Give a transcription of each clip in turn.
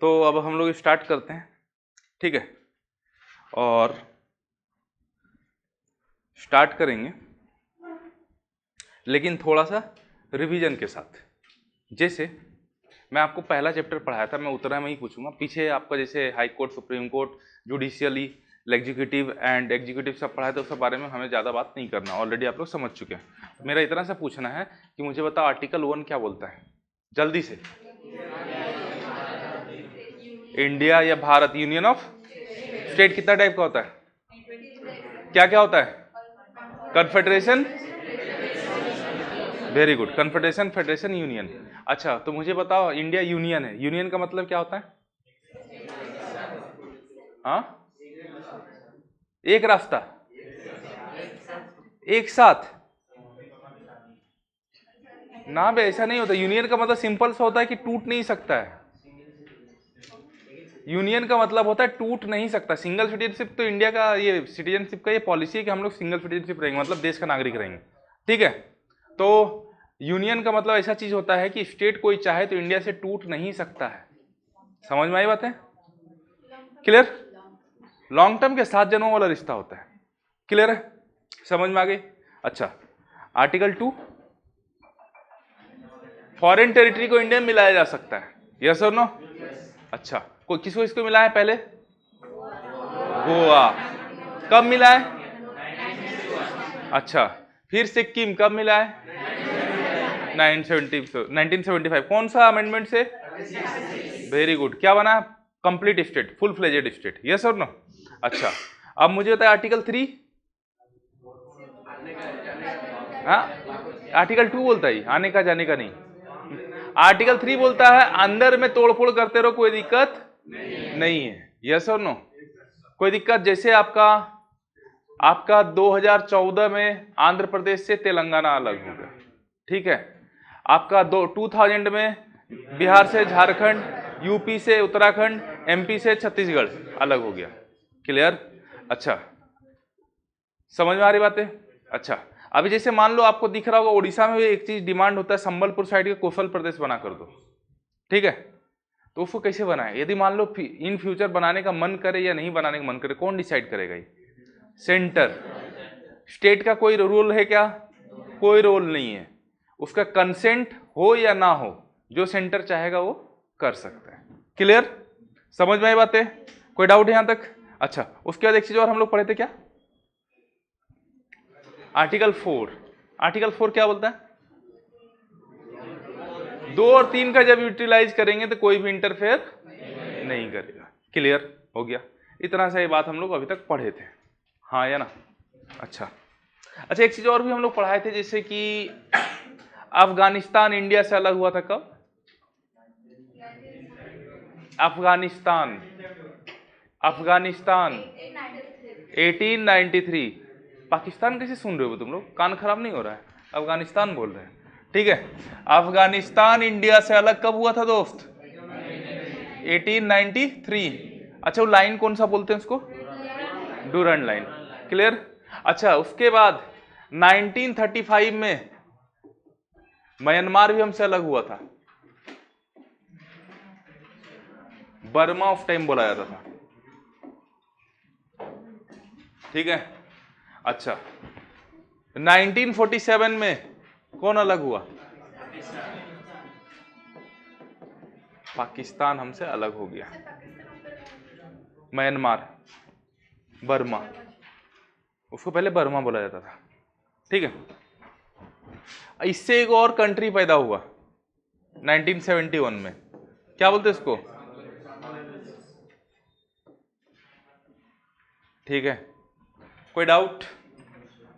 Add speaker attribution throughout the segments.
Speaker 1: तो अब हम लोग स्टार्ट करते हैं, ठीक है। और स्टार्ट करेंगे लेकिन थोड़ा सा रिवीजन के साथ। जैसे मैं आपको पहला चैप्टर पढ़ाया था, मैं उतना में ही पूछूंगा। पीछे आपका जैसे high court, supreme court, judicially, executive and executive सब पढ़ाया था, उस सब बारे में हमें ज़्यादा बात नहीं करना, ऑलरेडी आप लोग समझ चुके हैं। मेरा इतना सा पूछना है कि मुझे बताओ आर्टिकल 1 क्या बोलता है, जल्दी से। इंडिया या भारत, यूनियन ऑफ स्टेट कितना टाइप का होता है, क्या क्या होता है? Confederation, very good, confederation, federation, union. अच्छा, तो मुझे बताओ इंडिया यूनियन है, यूनियन का मतलब क्या होता है? हाँ, एक रास्ता, एक साथ ना बे, ऐसा नहीं होता। यूनियन का मतलब सिंपल सा होता है कि टूट नहीं सकता है। यूनियन का मतलब होता है टूट नहीं सकता। सिंगल सिटीजनशिप तो इंडिया का, ये सिटीजनशिप का ये पॉलिसी है कि हम लोग सिंगल सिटीजनशिप रहेंगे, मतलब देश का नागरिक रहेंगे, ठीक है। तो यूनियन का मतलब ऐसा चीज होता है कि स्टेट कोई चाहे तो इंडिया से टूट नहीं सकता है। समझ में आई बात है? क्लियर? लॉन्ग टर्म के 7 जन्मों वाला रिश्ता होता है। क्लियर है? समझ में आ गई? अच्छा, आर्टिकल 2, फॉरेन टेरिटरी को इंडिया में मिलाया जा सकता है, यस और नो? अच्छा, कोई किसको इसको मिला है पहले? गोवा। कब मिला है? अच्छा, फिर सिक्किम कब मिला है? 1975। कौन सा अमेंडमेंट से? वेरी गुड, क्या बना? Complete state, full fledged state, yes और नो? अच्छा, अब मुझे बताया आर्टिकल 3। हाँ, आर्टिकल 2 बोलता है आने का जाने का नहीं। आर्टिकल 3 बोलता है अंदर में तोड़फोड़ करते रहो, कोई दिक्कत नहीं है, यस और नो? कोई दिक्कत? जैसे आपका 2014 में आंध्र प्रदेश से तेलंगाना अलग हो गया, ठीक है। आपका 2000 में बिहार से झारखंड, यूपी से उत्तराखंड, एमपी से छत्तीसगढ़ अलग हो गया। क्लियर? अच्छा, समझ में आ रही बात है? अच्छा, अभी जैसे मान लो आपको दिख रहा होगा उड़ीसा में भी एक चीज डिमांड होता है, संबलपुर साइड का कोसल प्रदेश बना कर दो, ठीक है। तो उसको कैसे बनाए? यदि मान लो इन फ्यूचर बनाने का मन करे या नहीं बनाने का मन करे, कौन डिसाइड करेगा? ये सेंटर। स्टेट का कोई रोल है क्या? कोई रोल नहीं है। उसका कंसेंट हो या ना हो, जो सेंटर चाहेगा वो कर सकता है। क्लियर? समझ में आई बात है? कोई डाउट है यहां तक? अच्छा, उसके बाद एक चीज और हम लोग पढ़े थे, क्या? आर्टिकल 4। आर्टिकल 4 क्या बोलता है? 2 और 3 का जब यूटिलाइज करेंगे तो कोई भी इंटरफेयर नहीं करेगा। क्लियर हो गया? इतना सा ये बात हम लोग अभी तक पढ़े थे, हाँ या ना? अच्छा, एक चीज और भी हम लोग पढ़ाए थे, जैसे कि अफगानिस्तान इंडिया से अलग हुआ था कब? अफगानिस्तान 1893। पाकिस्तान कैसे सुन रहे हो तुम लोग? कान खराब नहीं हो रहा है? अफगानिस्तान बोल रहे हैं, ठीक है। अफगानिस्तान इंडिया से अलग कब हुआ था दोस्त? 1893। अच्छा, वो लाइन कौन सा बोलते हैं उसको? Durand line. क्लियर? अच्छा, उसके बाद 1935 में म्यांमार भी हमसे अलग हुआ था, बर्मा ऑफ टाइम बोला जाता था, ठीक है। अच्छा, 1947 में कौन अलग हुआ? पाकिस्तान हमसे अलग हो गया। म्यांमार, बर्मा, उसको पहले बर्मा बोला जाता था, ठीक है। इससे एक और कंट्री पैदा हुआ 1971 में, क्या बोलते इसको? ठीक है, कोई डाउट?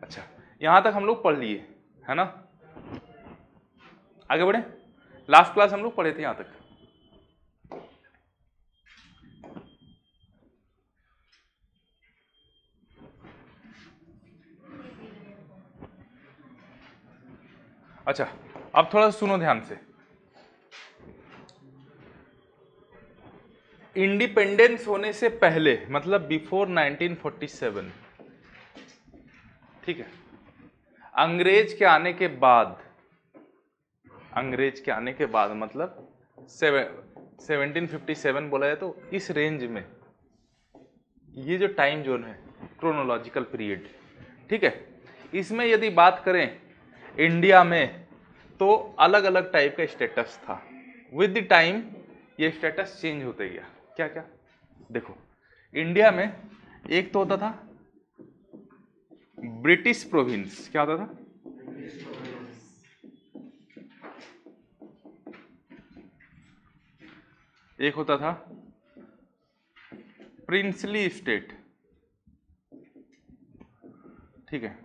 Speaker 1: अच्छा, यहां तक हम लोग पढ़ लिए है ना? आगे बढ़े। लास्ट क्लास हम लोग पढ़े थे यहां तक। अच्छा, अब थोड़ा सुनो ध्यान से। इंडिपेंडेंस होने से पहले, मतलब बिफोर 1947, ठीक है। अंग्रेज के आने के बाद, अंग्रेज के आने के बाद मतलब 1757 बोला है, तो इस रेंज में ये जो टाइम जोन है, क्रोनोलॉजिकल पीरियड, ठीक है, इसमें यदि बात करें इंडिया में तो अलग अलग टाइप का स्टेटस था। विद द टाइम ये स्टेटस चेंज होते गया। क्या क्या? देखो, इंडिया में एक तो होता था ब्रिटिश प्रोविंस। क्या होता था? एक होता था प्रिंसली स्टेट, ठीक है,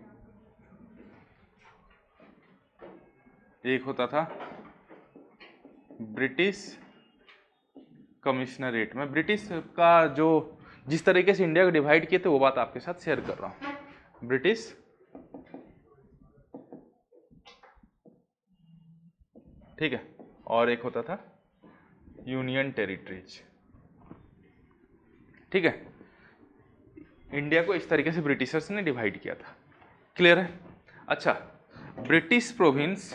Speaker 1: एक होता था ब्रिटिश कमिश्नरेट। मैं ब्रिटिश का जो जिस तरीके से इंडिया को डिवाइड किए थे वो बात आपके साथ शेयर कर रहा हूं। ब्रिटिश ठीक है, और एक होता था यूनियन टेरिटरीज, ठीक है। इंडिया को इस तरीके से ब्रिटिशर्स ने डिवाइड किया था। क्लियर है? अच्छा, British province,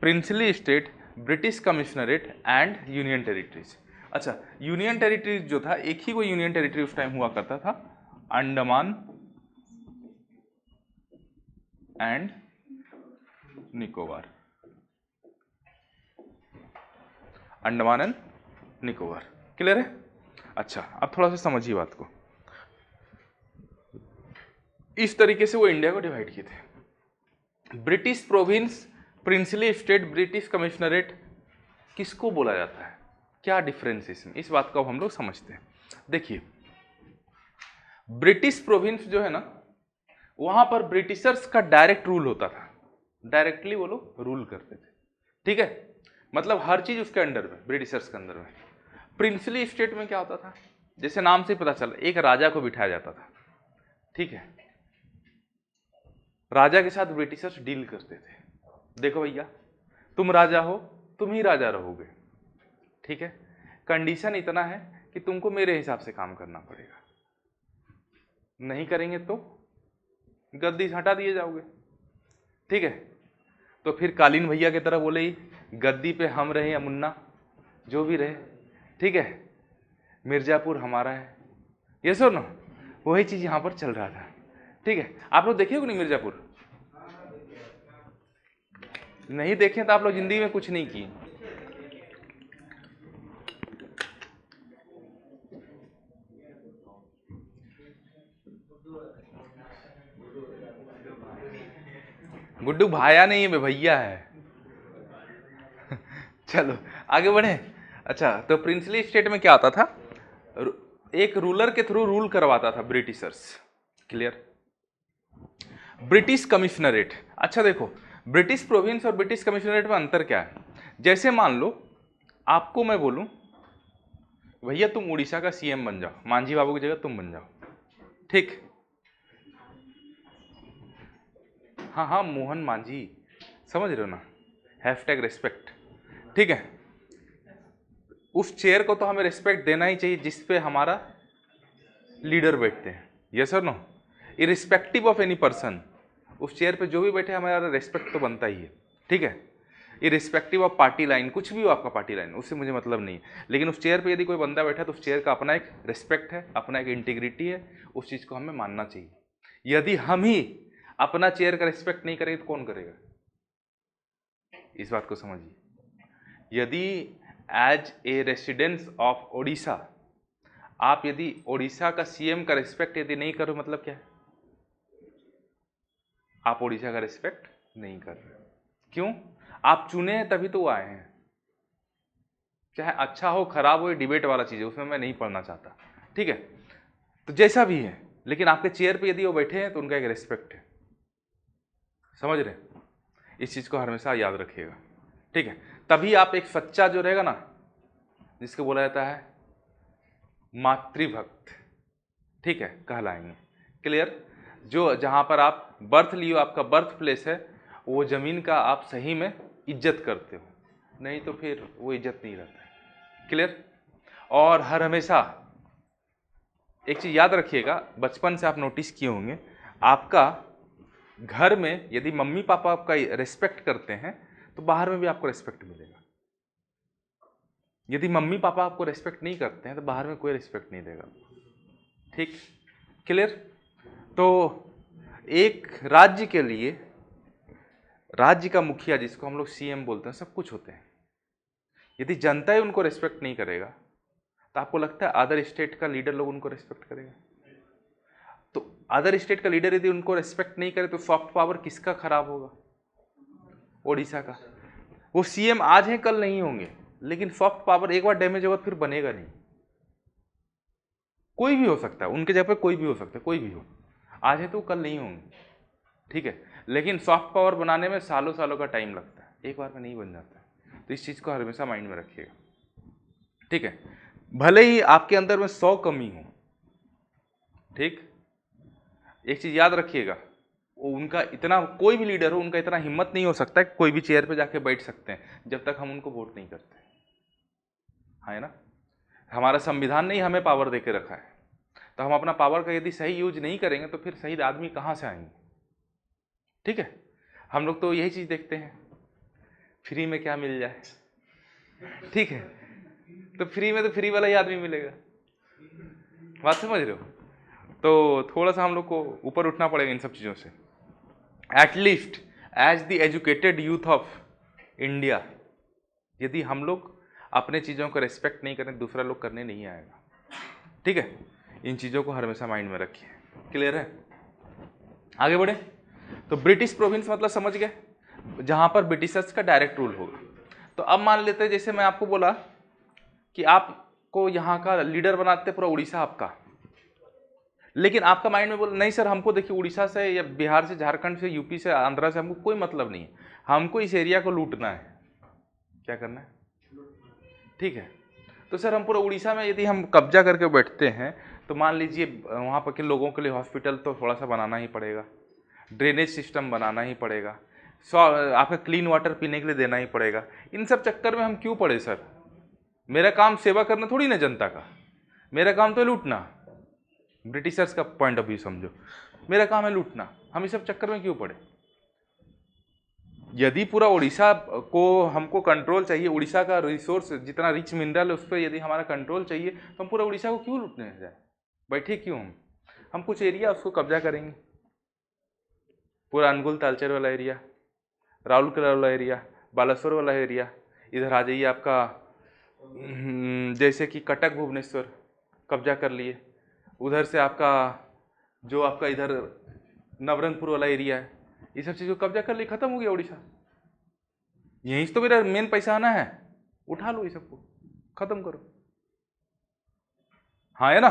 Speaker 1: princely state, British commissionerate and union territories. अच्छा, यूनियन टेरिटरीज जो था, एक ही कोई यूनियन टेरिटरी उस टाइम हुआ करता था, Andaman and Nicobar. Andaman and Nicobar. Clear है? अच्छा, अब थोड़ा सा समझिए बात को। इस तरीके से वो इंडिया को डिवाइड किए थे। British province, princely state, British commissionerate किसको बोला जाता है? क्या डिफरेंस है इसमें? इस बात को अब हम लोग समझते हैं। देखिए, ब्रिटिश प्रोविंस जो है ना, वहां पर ब्रिटिशर्स का डायरेक्ट रूल होता था। डायरेक्टली वो लोग रूल करते थे, ठीक है, मतलब हर चीज उसके अंडर में, ब्रिटिशर्स के अंदर में। प्रिंसली स्टेट में क्या होता था? जैसे नाम से पता चला, एक राजा को बिठाया जाता था, ठीक है, राजा के साथ ब्रिटिशर्स डील करते थे। देखो भैया, तुम राजा हो, तुम ही राजा रहोगे, ठीक है, कंडीशन इतना है कि तुमको मेरे हिसाब से काम करना पड़ेगा, नहीं करेंगे तो गद्दी से हटा दिए जाओगे, ठीक है। तो फिर कालीन भैया की तरह बोले ही, गद्दी पे हम रहे या मुन्ना, जो भी रहे, ठीक है, मिर्जापुर हमारा है। ये सो ना, वही चीज यहां पर चल रहा था, ठीक है। आप लोग देखे हो नहीं मिर्जापुर? नहीं देखे तो आप लोग जिंदगी में कुछ नहीं किए। गुड्डू भाया नहीं है, भैया है। चलो आगे बढ़े। अच्छा, तो प्रिंसली स्टेट में क्या आता था? एक रूलर के थ्रू रूल करवाता था ब्रिटिशर्स। क्लियर? British commissionerate. अच्छा देखो, ब्रिटिश प्रोविंस और ब्रिटिश कमिश्नरेट में अंतर क्या है? जैसे मान लो आपको मैं बोलूं, भैया तुम उड़ीसा का सीएम बन जाओ, मांझी बाबू की जगह तुम बन जाओ, ठीक, हाँ हाँ, मोहन मांझी, समझ रहे हो ना, हैशटैग रिस्पेक्ट, ठीक है। उस चेयर को तो हमें रिस्पेक्ट देना ही चाहिए जिस पे हमारा लीडर बैठते हैं। यस और no? Irrespective of any person, उस चेयर पे जो भी बैठे हमारा रिस्पेक्ट तो बनता ही है, ठीक है। इरिस्पेक्टिव ऑफ पार्टी लाइन, कुछ भी हो आपका पार्टी लाइन, उससे मुझे मतलब नहीं है, लेकिन उस चेयर पे यदि कोई बंदा बैठा है तो उस चेयर का अपना एक रिस्पेक्ट है, अपना एक इंटीग्रिटी है, उस चीज़ को हमें मानना चाहिए। यदि हम ही अपना चेयर का रिस्पेक्ट नहीं करेंगे तो कौन करेगा? इस बात को समझिए। यदि as a residence of Odisha आप यदि ओडिशा का सीएम का रिस्पेक्ट यदि नहीं करो, मतलब क्या है? आप ओडिशा का रिस्पेक्ट नहीं कर रहे। क्यों? आप चुने हैं तभी तो वो आए हैं। चाहे अच्छा हो खराब हो, ये डिबेट वाला चीज है, उसमें मैं नहीं पढ़ना चाहता, ठीक है। तो जैसा भी है, लेकिन आपके चेयर पे यदि वो बैठे हैं तो उनका एक रिस्पेक्ट है। समझ रहे? इस चीज को हमेशा याद रखिएगा, ठीक है। तभी आप एक सच्चा जो रहेगा ना, जिसको बोला जाता है मातृभक्त, ठीक है, कहलाएंगे। क्लियर? जो जहां पर आप बर्थ लियो, आपका बर्थ प्लेस है, वो जमीन का आप सही में इज्जत करते हो, नहीं तो फिर वो इज्जत नहीं रहता है। क्लियर? और हर हमेशा एक चीज याद रखिएगा, बचपन से आप नोटिस किए होंगे, आपका घर में यदि मम्मी पापा आपका रिस्पेक्ट करते हैं तो बाहर में भी आपको रिस्पेक्ट मिलेगा। यदि मम्मी पापा आपको रेस्पेक्ट नहीं करते हैं तो बाहर में कोई रेस्पेक्ट नहीं देगा। ठीक, क्लियर? तो एक राज्य के लिए राज्य का मुखिया, जिसको हम लोग सीएम बोलते हैं, सब कुछ होते हैं। यदि जनता ही उनको रेस्पेक्ट नहीं करेगा तो आपको लगता है अदर स्टेट का लीडर लोग उनको रेस्पेक्ट करेगा? तो अदर स्टेट का लीडर यदि उनको रेस्पेक्ट नहीं करे तो सॉफ्ट पावर किसका खराब होगा? ओडिशा का। वो सीएम आज है कल नहीं होंगे, लेकिन सॉफ्ट पावर एक बार डैमेज होगा फिर बनेगा नहीं। कोई भी हो सकता है उनके जगह पे, कोई भी हो सकता है, कोई भी हो, आज है तो कल नहीं होंगे। ठीक है, लेकिन सॉफ्ट पावर बनाने में सालों सालों का टाइम लगता है, एक बार में नहीं बन जाता है। तो इस चीज़ को हमेशा माइंड में रखिएगा। ठीक है, भले ही आपके अंदर में 100 कमी हो, ठीक, एक चीज़ याद रखिएगा, उनका इतना, कोई भी लीडर हो, उनका इतना हिम्मत नहीं हो सकता कि कोई भी चेयर पे जाके बैठ सकते हैं जब तक हम उनको वोट नहीं करते। है ना? हमारा संविधान ने ही हमें पावर देके रखा है, तो हम अपना पावर का यदि सही यूज नहीं करेंगे तो फिर सही आदमी कहाँ से आएंगे? ठीक है, हम लोग तो यही चीज़ देखते हैं, फ्री में क्या मिल जाए। ठीक है, तो फ्री में तो फ्री वाला ही आदमी मिलेगा। बात समझ रहे हो? तो थोड़ा सा हम लोग को ऊपर उठना पड़ेगा इन सब चीज़ों से। At least as the educated youth of India, यदि हम लोग अपने चीज़ों को रेस्पेक्ट नहीं करें, दूसरा लोग करने नहीं आएगा। ठीक है, इन चीज़ों को हमेशा माइंड में रखिए। क्लियर है? आगे बढ़े। तो ब्रिटिश प्रोविंस मतलब समझ गए, जहाँ पर ब्रिटिशर्स का डायरेक्ट रूल होगा। तो अब मान लेते हैं, जैसे मैं आपको बोला कि आपको यहाँ का लीडर बनाते पूरा उड़ीसा आपका, लेकिन आपका माइंड में बोला नहीं सर, हमको देखिए उड़ीसा से या बिहार से, झारखंड से, यूपी से, आंध्रा से हमको कोई मतलब नहीं है, हमको इस एरिया को लूटना है। क्या करना है? ठीक है, तो सर हम पूरा उड़ीसा में यदि हम कब्जा करके बैठते हैं तो मान लीजिए वहाँ पर के लोगों के लिए हॉस्पिटल तो थोड़ा सा बनाना ही पड़ेगा, ड्रेनेज सिस्टम बनाना ही पड़ेगा, आपका क्लीन वाटर पीने के लिए देना ही पड़ेगा। इन सब चक्कर में हम क्यों पड़े सर? मेरा काम सेवा करना थोड़ी ना जनता का, मेरा काम तो लूटना। ब्रिटिशर्स का पॉइंट ऑफ व्यू समझो, मेरा काम है लूटना, हम इस सब चक्कर में क्यों पड़े? यदि पूरा उड़ीसा को हमको कंट्रोल चाहिए, उड़ीसा का रिसोर्स जितना रिच मिनरल है उस पर यदि हमारा कंट्रोल चाहिए, तो हम पूरा उड़ीसा को क्यों लूटने जाए? बैठे क्यों? हम कुछ एरिया उसको कब्जा करेंगे, पूरा अनुगुल तालचेर वाला एरिया, राउरकेला वाला एरिया, बालासोर वाला एरिया, इधर आ जाइए आपका जैसे कि कटक भुवनेश्वर कब्जा कर लिए, उधर से आपका जो आपका इधर नवरंगपुर वाला एरिया है, ये सब चीज़ को कब्जा कर लिए, खत्म हो गया उड़ीसा। यहीं से तो मेरा मेन पैसा आना है, उठा लो ये सबको, खत्म करो। हाँ है ना?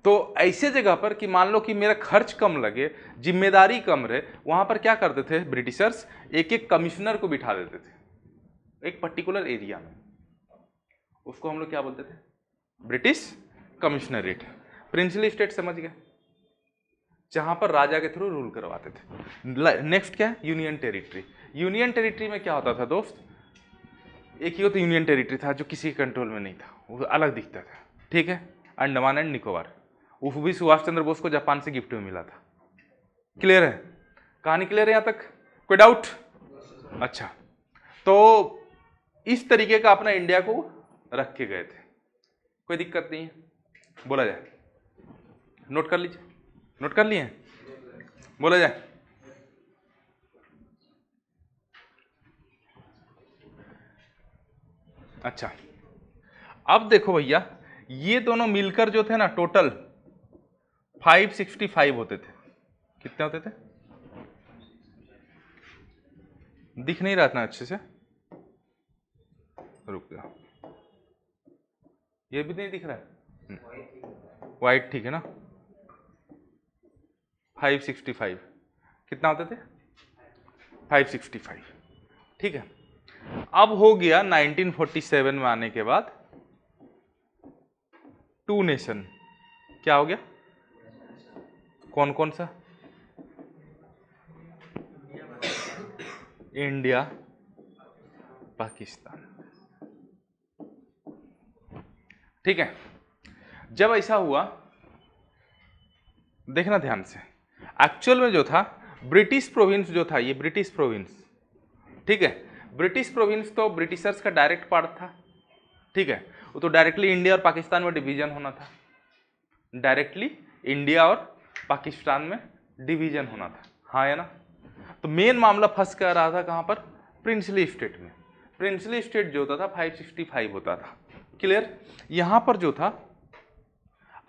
Speaker 1: तो ऐसे जगह पर कि मान लो कि मेरा खर्च कम लगे, जिम्मेदारी कम रहे, वहां पर क्या करते थे ब्रिटिशर्स? एक एक कमिश्नर को बिठा देते थे एक पर्टिकुलर एरिया में, उसको हम लोग क्या बोलते थे? ब्रिटिश कमिश्नरेट, प्रिंसली स्टेट समझ गए, जहां पर राजा के थ्रू रूल करवाते थे। नेक्स्ट क्या है? Union territory. यूनियन टेरिटरी में क्या होता था दोस्त? एक ही तो यूनियन टेरिटरी था जो किसी कंट्रोल में नहीं था, वो अलग दिखता था। ठीक है, अंडमान एंड निकोबार, वो भी सुभाष चंद्र बोस को जापान से गिफ्ट में मिला था। क्लियर है? कहानी क्लियर है यहां तक? कोई डाउट? अच्छा, तो इस तरीके का अपना इंडिया को रख के गए थे, कोई दिक्कत नहीं है, बोला जाए। नोट कर लीजिए, नोट कर लिए? बोला जाए। अच्छा, अब देखो भैया, ये दोनों मिलकर जो थे ना, टोटल 565 होते थे। कितने होते थे? दिख नहीं रहा था अच्छे से, रुक गया, ये भी नहीं दिख रहा है, वाइट ठीक है ना? 565 कितना होते थे? 565। ठीक है, अब हो गया 1947 में आने के बाद 2 नेशन। क्या हो गया? कौन कौन सा? इंडिया पाकिस्तान। ठीक है, जब ऐसा हुआ, देखना ध्यान से, एक्चुअल में जो था ब्रिटिश प्रोविंस जो था, ये ब्रिटिश प्रोविंस, ठीक है, ब्रिटिश प्रोविंस तो ब्रिटिशर्स का डायरेक्ट पार्ट था, ठीक है, वो तो डायरेक्टली इंडिया और पाकिस्तान में डिवीजन होना था, डायरेक्टली इंडिया और पाकिस्तान में डिवीजन होना था, हाँ है ना। तो मेन मामला फंस कर रहा था कहाँ पर, प्रिंसली स्टेट में। प्रिंसली स्टेट जो होता था 565 होता था, क्लियर। यहां पर जो था,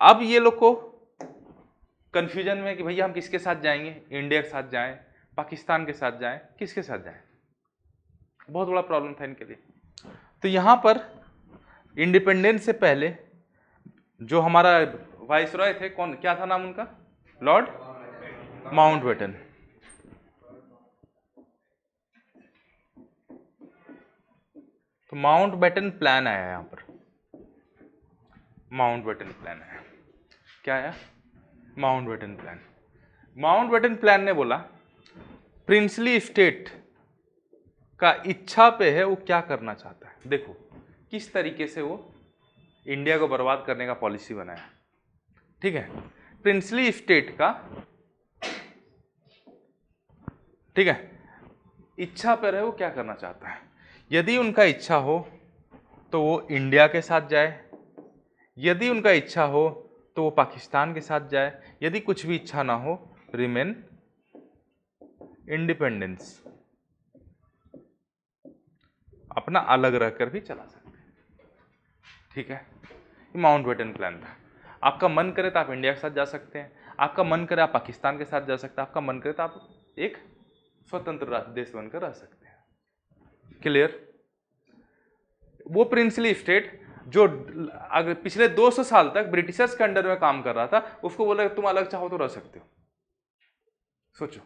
Speaker 1: अब ये लोग को कंफ्यूजन में कि भैया हम किसके साथ जाएंगे, इंडिया के साथ जाएं, पाकिस्तान के साथ जाएं, किसके साथ जाएं, बहुत बड़ा प्रॉब्लम था इनके लिए। तो यहां पर इंडिपेंडेंस से पहले जो हमारा वाइसरॉय थे, कौन, क्या था नाम उनका, लॉर्ड माउंटबेटन। तो माउंटबेटन प्लान आया यहां पर, माउंटबेटन प्लान आया, क्या आया, माउंटबेटन प्लान। माउंटबेटन प्लान ने बोला प्रिंसली स्टेट का इच्छा पे है वो क्या करना चाहता है। देखो किस तरीके से वो इंडिया को बर्बाद करने का पॉलिसी बनाया, ठीक है। प्रिंसली स्टेट का, ठीक है, इच्छा पर है वो क्या करना चाहता है। यदि उनका इच्छा हो तो वो इंडिया के साथ जाए, यदि उनका इच्छा हो तो वो पाकिस्तान के साथ जाए, यदि कुछ भी इच्छा ना हो रिमेन इंडिपेंडेंस, अपना अलग रहकर भी चला सकते हैं, ठीक है। ये माउंटबेटन प्लान था। आपका मन करे तो आप इंडिया के साथ जा सकते हैं, आपका मन करे आप पाकिस्तान के साथ जा सकते हैं, आपका मन करे तो आप एक स्वतंत्र देश बनकर रह सकते हैं, क्लियर। वो प्रिंसली स्टेट जो अगर पिछले 200 साल तक ब्रिटिशर्स के अंडर में काम कर रहा था, उसको बोला तुम अलग चाहो तो रह सकते हो। सोचो,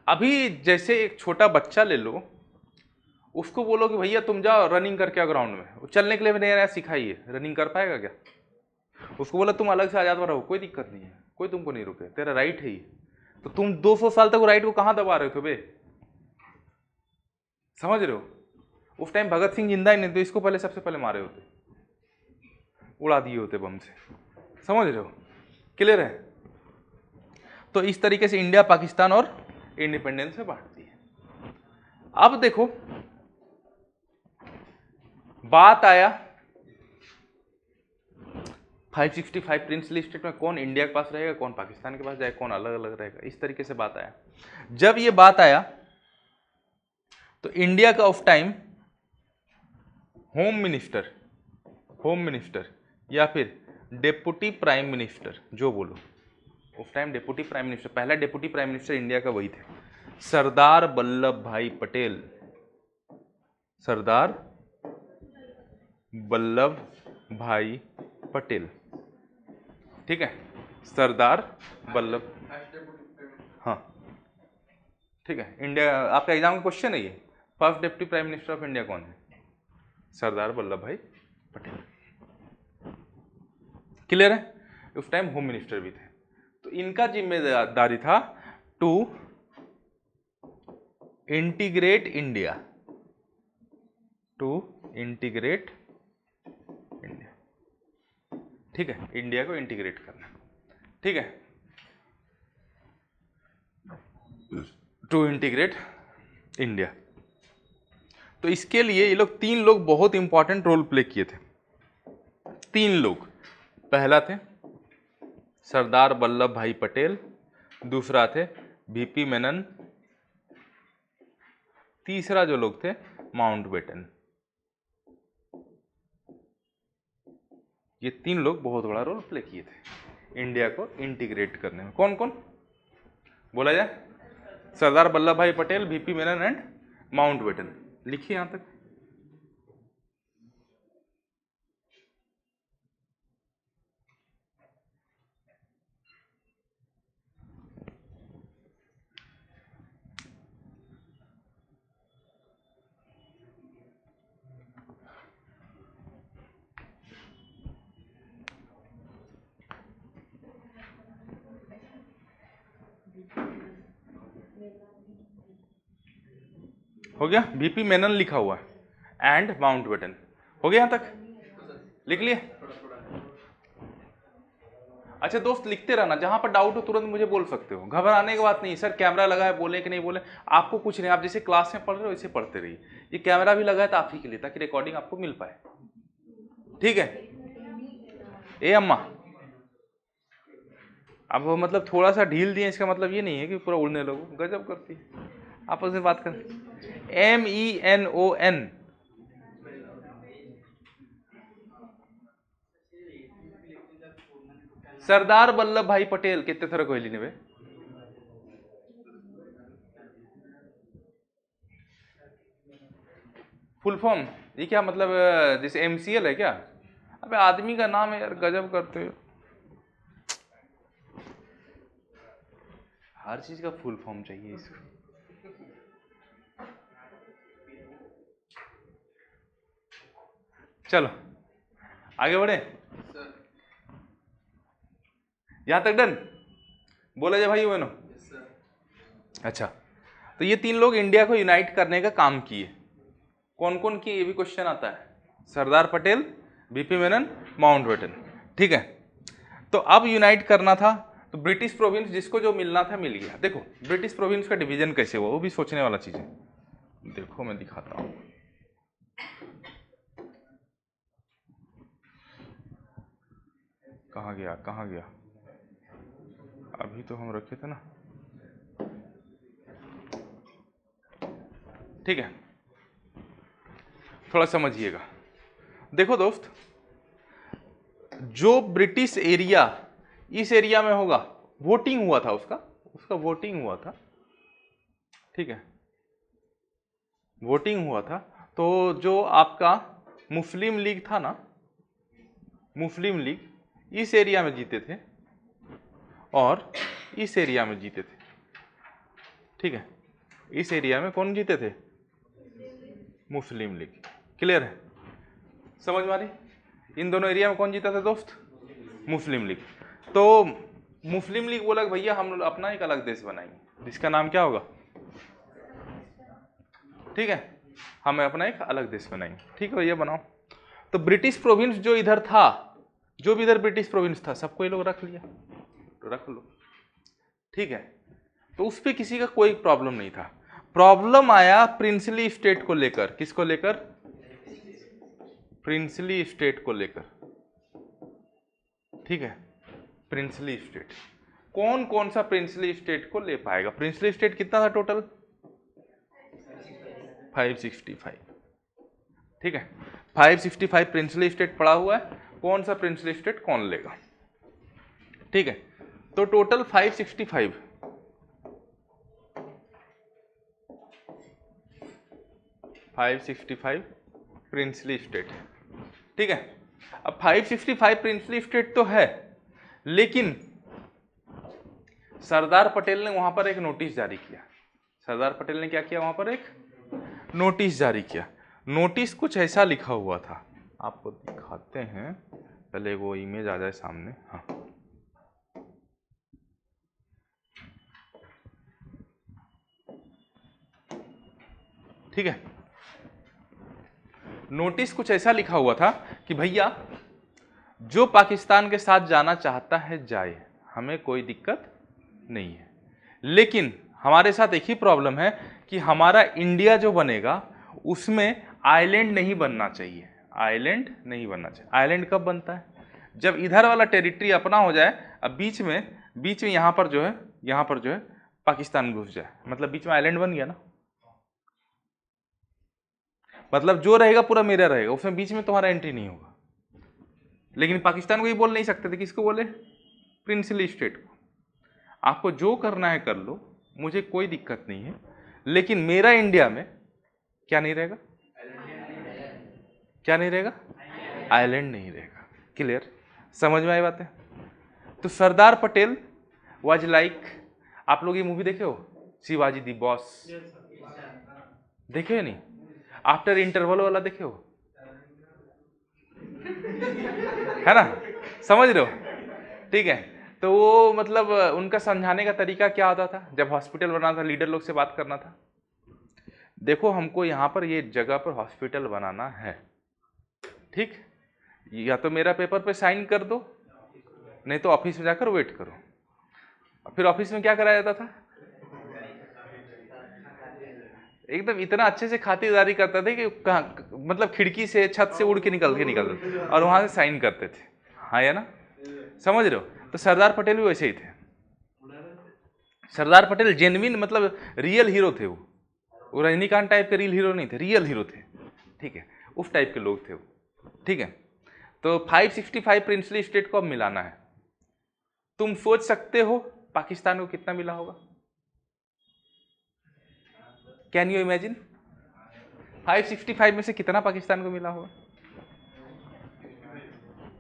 Speaker 1: अभी जैसे एक छोटा बच्चा ले लो, उसको बोलो कि भैया तुम जाओ रनिंग करके ग्राउंड में, वो चलने के लिए भी नहीं आया, सिखाइए, रनिंग कर पाएगा क्या। उसको बोला तुम अलग से आजाद रहो, कोई दिक्कत नहीं है, कोई तुमको नहीं रोके, तेरा राइट है ये। तो तुम 200 साल तक राइट को कहां दबा रहे थे बे, समझ रहे हो। उस टाइम भगत सिंह जिंदा ही नहीं तो इसको पहले सबसे पहले मारे होते, उड़ा दिए होते बम से, समझ रहे हो, क्लियर है। तो इस तरीके से इंडिया पाकिस्तान और इंडिपेंडेंस से बांटती है। अब देखो बात आया 565 प्रिंसली स्टेट में कौन इंडिया के पास रहेगा, कौन पाकिस्तान के पास जाएगा, कौन अलग अलग रहेगा, इस तरीके से बात आया। जब ये बात आया तो इंडिया का उस टाइम होम मिनिस्टर या फिर डेप्यूटी प्राइम मिनिस्टर, जो बोलो, उस टाइम डेप्यूटी प्राइम मिनिस्टर, पहला डेप्यूटी प्राइम मिनिस्टर इंडिया का वही थे, सरदार वल्लभ भाई पटेल। सरदार वल्लभ भाई पटेल, ठीक है, सरदार वल्लभ, हाँ ठीक है। इंडिया आपका एग्जाम का क्वेश्चन है ये, first deputy prime minister of India कौन है, सरदार वल्लभ भाई पटेल, क्लियर है। उस टाइम होम मिनिस्टर भी थे। तो इनका जिम्मेदारी था to integrate India, to integrate India, ठीक है, इंडिया को इंटीग्रेट करना, ठीक है, टू इंटीग्रेट इंडिया। तो इसके लिए ये लोग 3 लोग बहुत इंपॉर्टेंट रोल प्ले किए थे। 3 लोग, पहला थे सरदार वल्लभ भाई पटेल, दूसरा थे वीपी मेनन, तीसरा जो लोग थे माउंटबेटन। ये 3 लोग बहुत बड़ा रोल प्ले किए थे इंडिया को इंटीग्रेट करने में। कौन कौन बोला जाए, सरदार Vallabh Bhai Patel, VP Menon and Mountbatten. लिखिए यहां तक। हो गया, वीपी मेनन लिखा हुआ है एंड माउंटबेटन, हो गया यहां तक, लिख लिए। अच्छा दोस्त लिखते रहना, जहां पर डाउट हो तुरंत मुझे बोल सकते हो, घबराने की बात नहीं। सर कैमरा लगा है, बोले कि नहीं बोले, आपको कुछ नहीं, आप जैसे क्लास में पढ़ रहे हो वैसे पढ़ते रहिए। ये कैमरा भी लगा है तो आप ही के लिए, ताकि रिकॉर्डिंग आपको मिल पाए, ठीक है। ए अम्मा, अब वो मतलब थोड़ा सा ढील दिए, इसका मतलब ये नहीं है कि पूरा उड़ने लगो, गजब करती है। आपस में बात कर, MENON, सरदार वल्लभ भाई पटेल कितने थर कहली ने, फुल फॉर्म ये क्या मतलब, जैसे MCL है क्या? अबे आदमी का नाम है यार, गजब करते हो, हर चीज का फुल फॉर्म चाहिए इसको। चलो आगे बढ़े, यहां तक डन, बोला जाए भाई बहनों। अच्छा, तो ये तीन लोग इंडिया को यूनाइट करने का काम किए, कौन कौन किए ये भी क्वेश्चन आता है, सरदार पटेल, BP मेनन, माउंटबेटन, ठीक है। तो अब यूनाइट करना था, तो ब्रिटिश प्रोविंस जिसको जो मिलना था मिल गया। देखो ब्रिटिश प्रोविंस का डिवीजन कैसे हुआ वो भी सोचने वाला चीज है, देखो मैं दिखाता हूं। कहाँ गया कहाँ गया, अभी तो हम रखे थे ना, ठीक है, थोड़ा समझिएगा। देखो दोस्त, जो ब्रिटिश एरिया इस एरिया में होगा, वोटिंग हुआ था उसका वोटिंग हुआ था, ठीक है, वोटिंग हुआ था। तो जो आपका मुस्लिम लीग था ना, मुस्लिम लीग इस एरिया में जीते थे और इस एरिया में जीते थे, ठीक है। इस एरिया में कौन जीते थे? मुस्लिम लीग, क्लियर है, समझ में आ रही? इन दोनों एरिया में कौन जीता था दोस्त? मुस्लिम लीग। तो मुस्लिम लीग बोला कि भैया हम लोग अपना एक अलग देश बनाएंगे, जिसका नाम क्या होगा? ठीक है, हमें अपना एक अलग देश बनाएंगे, ठीक है भैया बनाओ। तो ब्रिटिश प्रोविंस जो इधर था, जो भी इधर ब्रिटिश प्रोविंस था, सबको ये लोग रख लिया, तो रख लो, ठीक है। तो उस पर किसी का कोई प्रॉब्लम नहीं था। प्रॉब्लम आया प्रिंसली स्टेट को लेकर, किसको लेकर? प्रिंसली स्टेट को लेकर, ठीक है। प्रिंसली स्टेट, कौन कौन सा प्रिंसली स्टेट को ले पाएगा? प्रिंसली स्टेट कितना था टोटल? 565, ठीक है। 565 प्रिंसली स्टेट पड़ा हुआ है, कौन सा प्रिंसली स्टेट कौन लेगा, ठीक है। तो टोटल 565 प्रिंसली स्टेट, ठीक है। अब 565 प्रिंसली स्टेट तो है, लेकिन सरदार पटेल ने वहां पर एक नोटिस जारी किया। सरदार पटेल ने क्या किया? वहां पर एक नोटिस जारी किया। नोटिस कुछ ऐसा लिखा हुआ था, आपको दिखाते हैं, पहले वो इमेज आ जाए सामने। हाँ, ठीक है। नोटिस कुछ ऐसा लिखा हुआ था कि भैया जो पाकिस्तान के साथ जाना चाहता है जाए, हमें कोई दिक्कत नहीं है, लेकिन हमारे साथ एक ही प्रॉब्लम है कि हमारा इंडिया जो बनेगा उसमें आइलैंड नहीं बनना चाहिए, आइलैंड नहीं बनना चाहिए। आइलैंड कब बनता है? जब इधर वाला टेरिटरी अपना हो जाए, अब बीच में यहाँ पर जो है पाकिस्तान घुस जाए, मतलब बीच में आइलैंड बन गया ना, मतलब जो रहेगा पूरा मेरा रहेगा, उसमें बीच में तुम्हारा एंट्री नहीं होगा। लेकिन पाकिस्तान को ये बोल नहीं सकते थे, किसको बोले? प्रिंसली स्टेट को। आपको जो करना है कर लो, मुझे कोई दिक्कत नहीं है, लेकिन मेरा इंडिया में क्या नहीं रहेगा? क्या नहीं रहेगा? आइलैंड नहीं रहेगा। क्लियर, समझ में आई बातें? तो सरदार पटेल वाज लाइक, आप लोग ये मूवी देखे हो शिवाजी दी बॉस? देखे हो नहीं? आफ्टर इंटरवल वाला देखे हो? है ना, समझ रहे हो? ठीक है। तो वो मतलब उनका समझाने का तरीका क्या होता था? जब हॉस्पिटल बनाना था, लीडर लोग से बात करना था, देखो हमको यहाँ पर ये जगह पर हॉस्पिटल बनाना है, ठीक, या तो मेरा पेपर पे साइन कर दो नहीं तो ऑफिस में जाकर वेट करो। फिर ऑफिस में क्या कराया जाता था, एकदम इतना अच्छे से खातिरदारी करते थे कि कहाँ मतलब खिड़की से छत से उड़ के निकलते और वहां से साइन करते थे। हाँ या ना, समझ रहे हो? तो सरदार पटेल भी वैसे ही थे। सरदार पटेल जेन्युइन मतलब रियल हीरो थे। वो रजनीकांत टाइप के रियल हीरो नहीं थे, रियल हीरो थे। ठीक है, उस टाइप के लोग थे वो। ठीक है, तो 565 प्रिंसली स्टेट को अब मिलाना है। तुम सोच सकते हो पाकिस्तान को कितना मिला होगा? कैन यू इमेजिन 565 में से कितना पाकिस्तान को मिला होगा?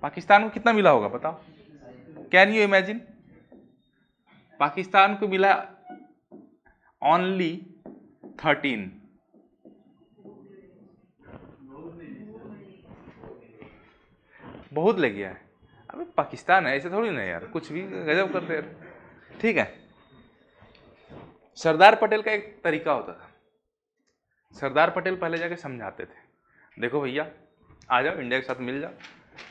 Speaker 1: पाकिस्तान को कितना मिला होगा बताओ? Can you imagine? पाकिस्तान को मिला ओनली 13। बहुत ले गया है। अबे पाकिस्तान है, ऐसे थोड़ी ना यार, कुछ भी गजब करते यार। ठीक है, सरदार पटेल का एक तरीका होता था। सरदार पटेल पहले जाके समझाते थे, देखो भैया आ जाओ, इंडिया के साथ मिल जाओ,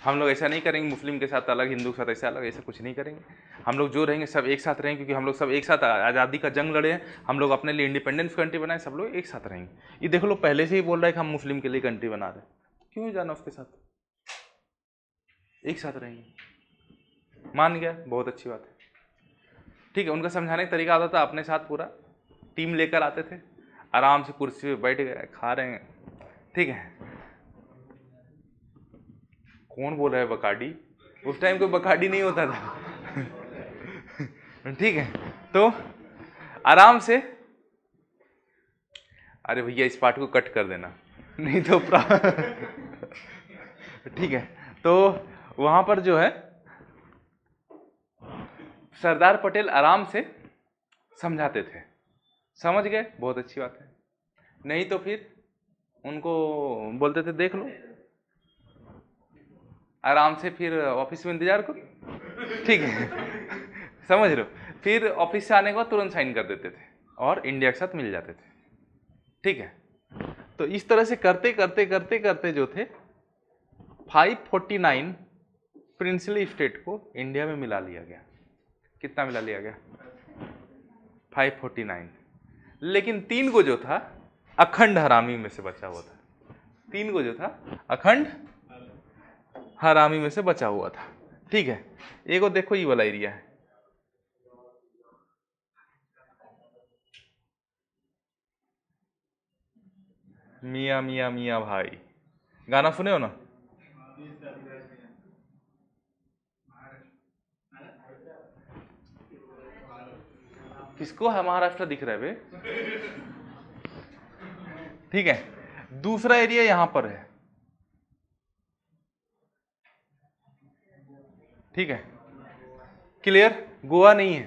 Speaker 1: हम लोग ऐसा नहीं करेंगे मुस्लिम के साथ अलग, हिंदू के साथ ऐसा अलग, ऐसा कुछ नहीं करेंगे। हम लोग जो रहेंगे सब एक साथ रहेंगे, क्योंकि हम लोग सब एक साथ आज़ादी का जंग लड़े हैं, हम लोग अपने लिए इंडिपेंडेंस कंट्री बनाए, सब लोग एक साथ रहेंगे। ये देख लो पहले से ही बोल रहा है कि हम मुस्लिम के लिए कंट्री बना रहे हैं, क्यों जाना उसके साथ, एक साथ रहेंगे। मान गया, बहुत अच्छी बात है। ठीक है, उनका समझाने का तरीका आता था, अपने साथ पूरा टीम लेकर आते थे, आराम से कुर्सी पे बैठ गए, खा रहे हैं। ठीक है, कौन बोल रहा है बकाडी? उस टाइम कोई बकाडी नहीं होता था। ठीक है, तो आराम से, अरे भैया इस पार्ट को कट कर देना नहीं तो ठीक है, तो वहां पर जो है सरदार पटेल आराम से समझाते थे। समझ गए, बहुत अच्छी बात है। नहीं तो फिर उनको बोलते थे देख लो, आराम से फिर ऑफिस में इंतजार करो। ठीक है, समझ रहे हो? फिर ऑफिस से आने के बाद तुरंत साइन कर देते थे और इंडिया के साथ मिल जाते थे। ठीक है, तो इस तरह से करते करते करते करते जो थे 549 प्रिंसली स्टेट को इंडिया में मिला लिया गया। कितना मिला लिया गया? 549। लेकिन 3 को जो था अखंड हरामी में से बचा हुआ था। 3 को जो था अखंड हरामी में से बचा हुआ था। ठीक है, एक और देखो ये वाला एरिया है, मियाँ मियाँ मियाँ भाई, गाना सुने हो ना? किसको है महाराष्ट्र दिख रहा है बे? ठीक है, दूसरा एरिया यहां पर है। ठीक है, क्लियर? गोवा नहीं है।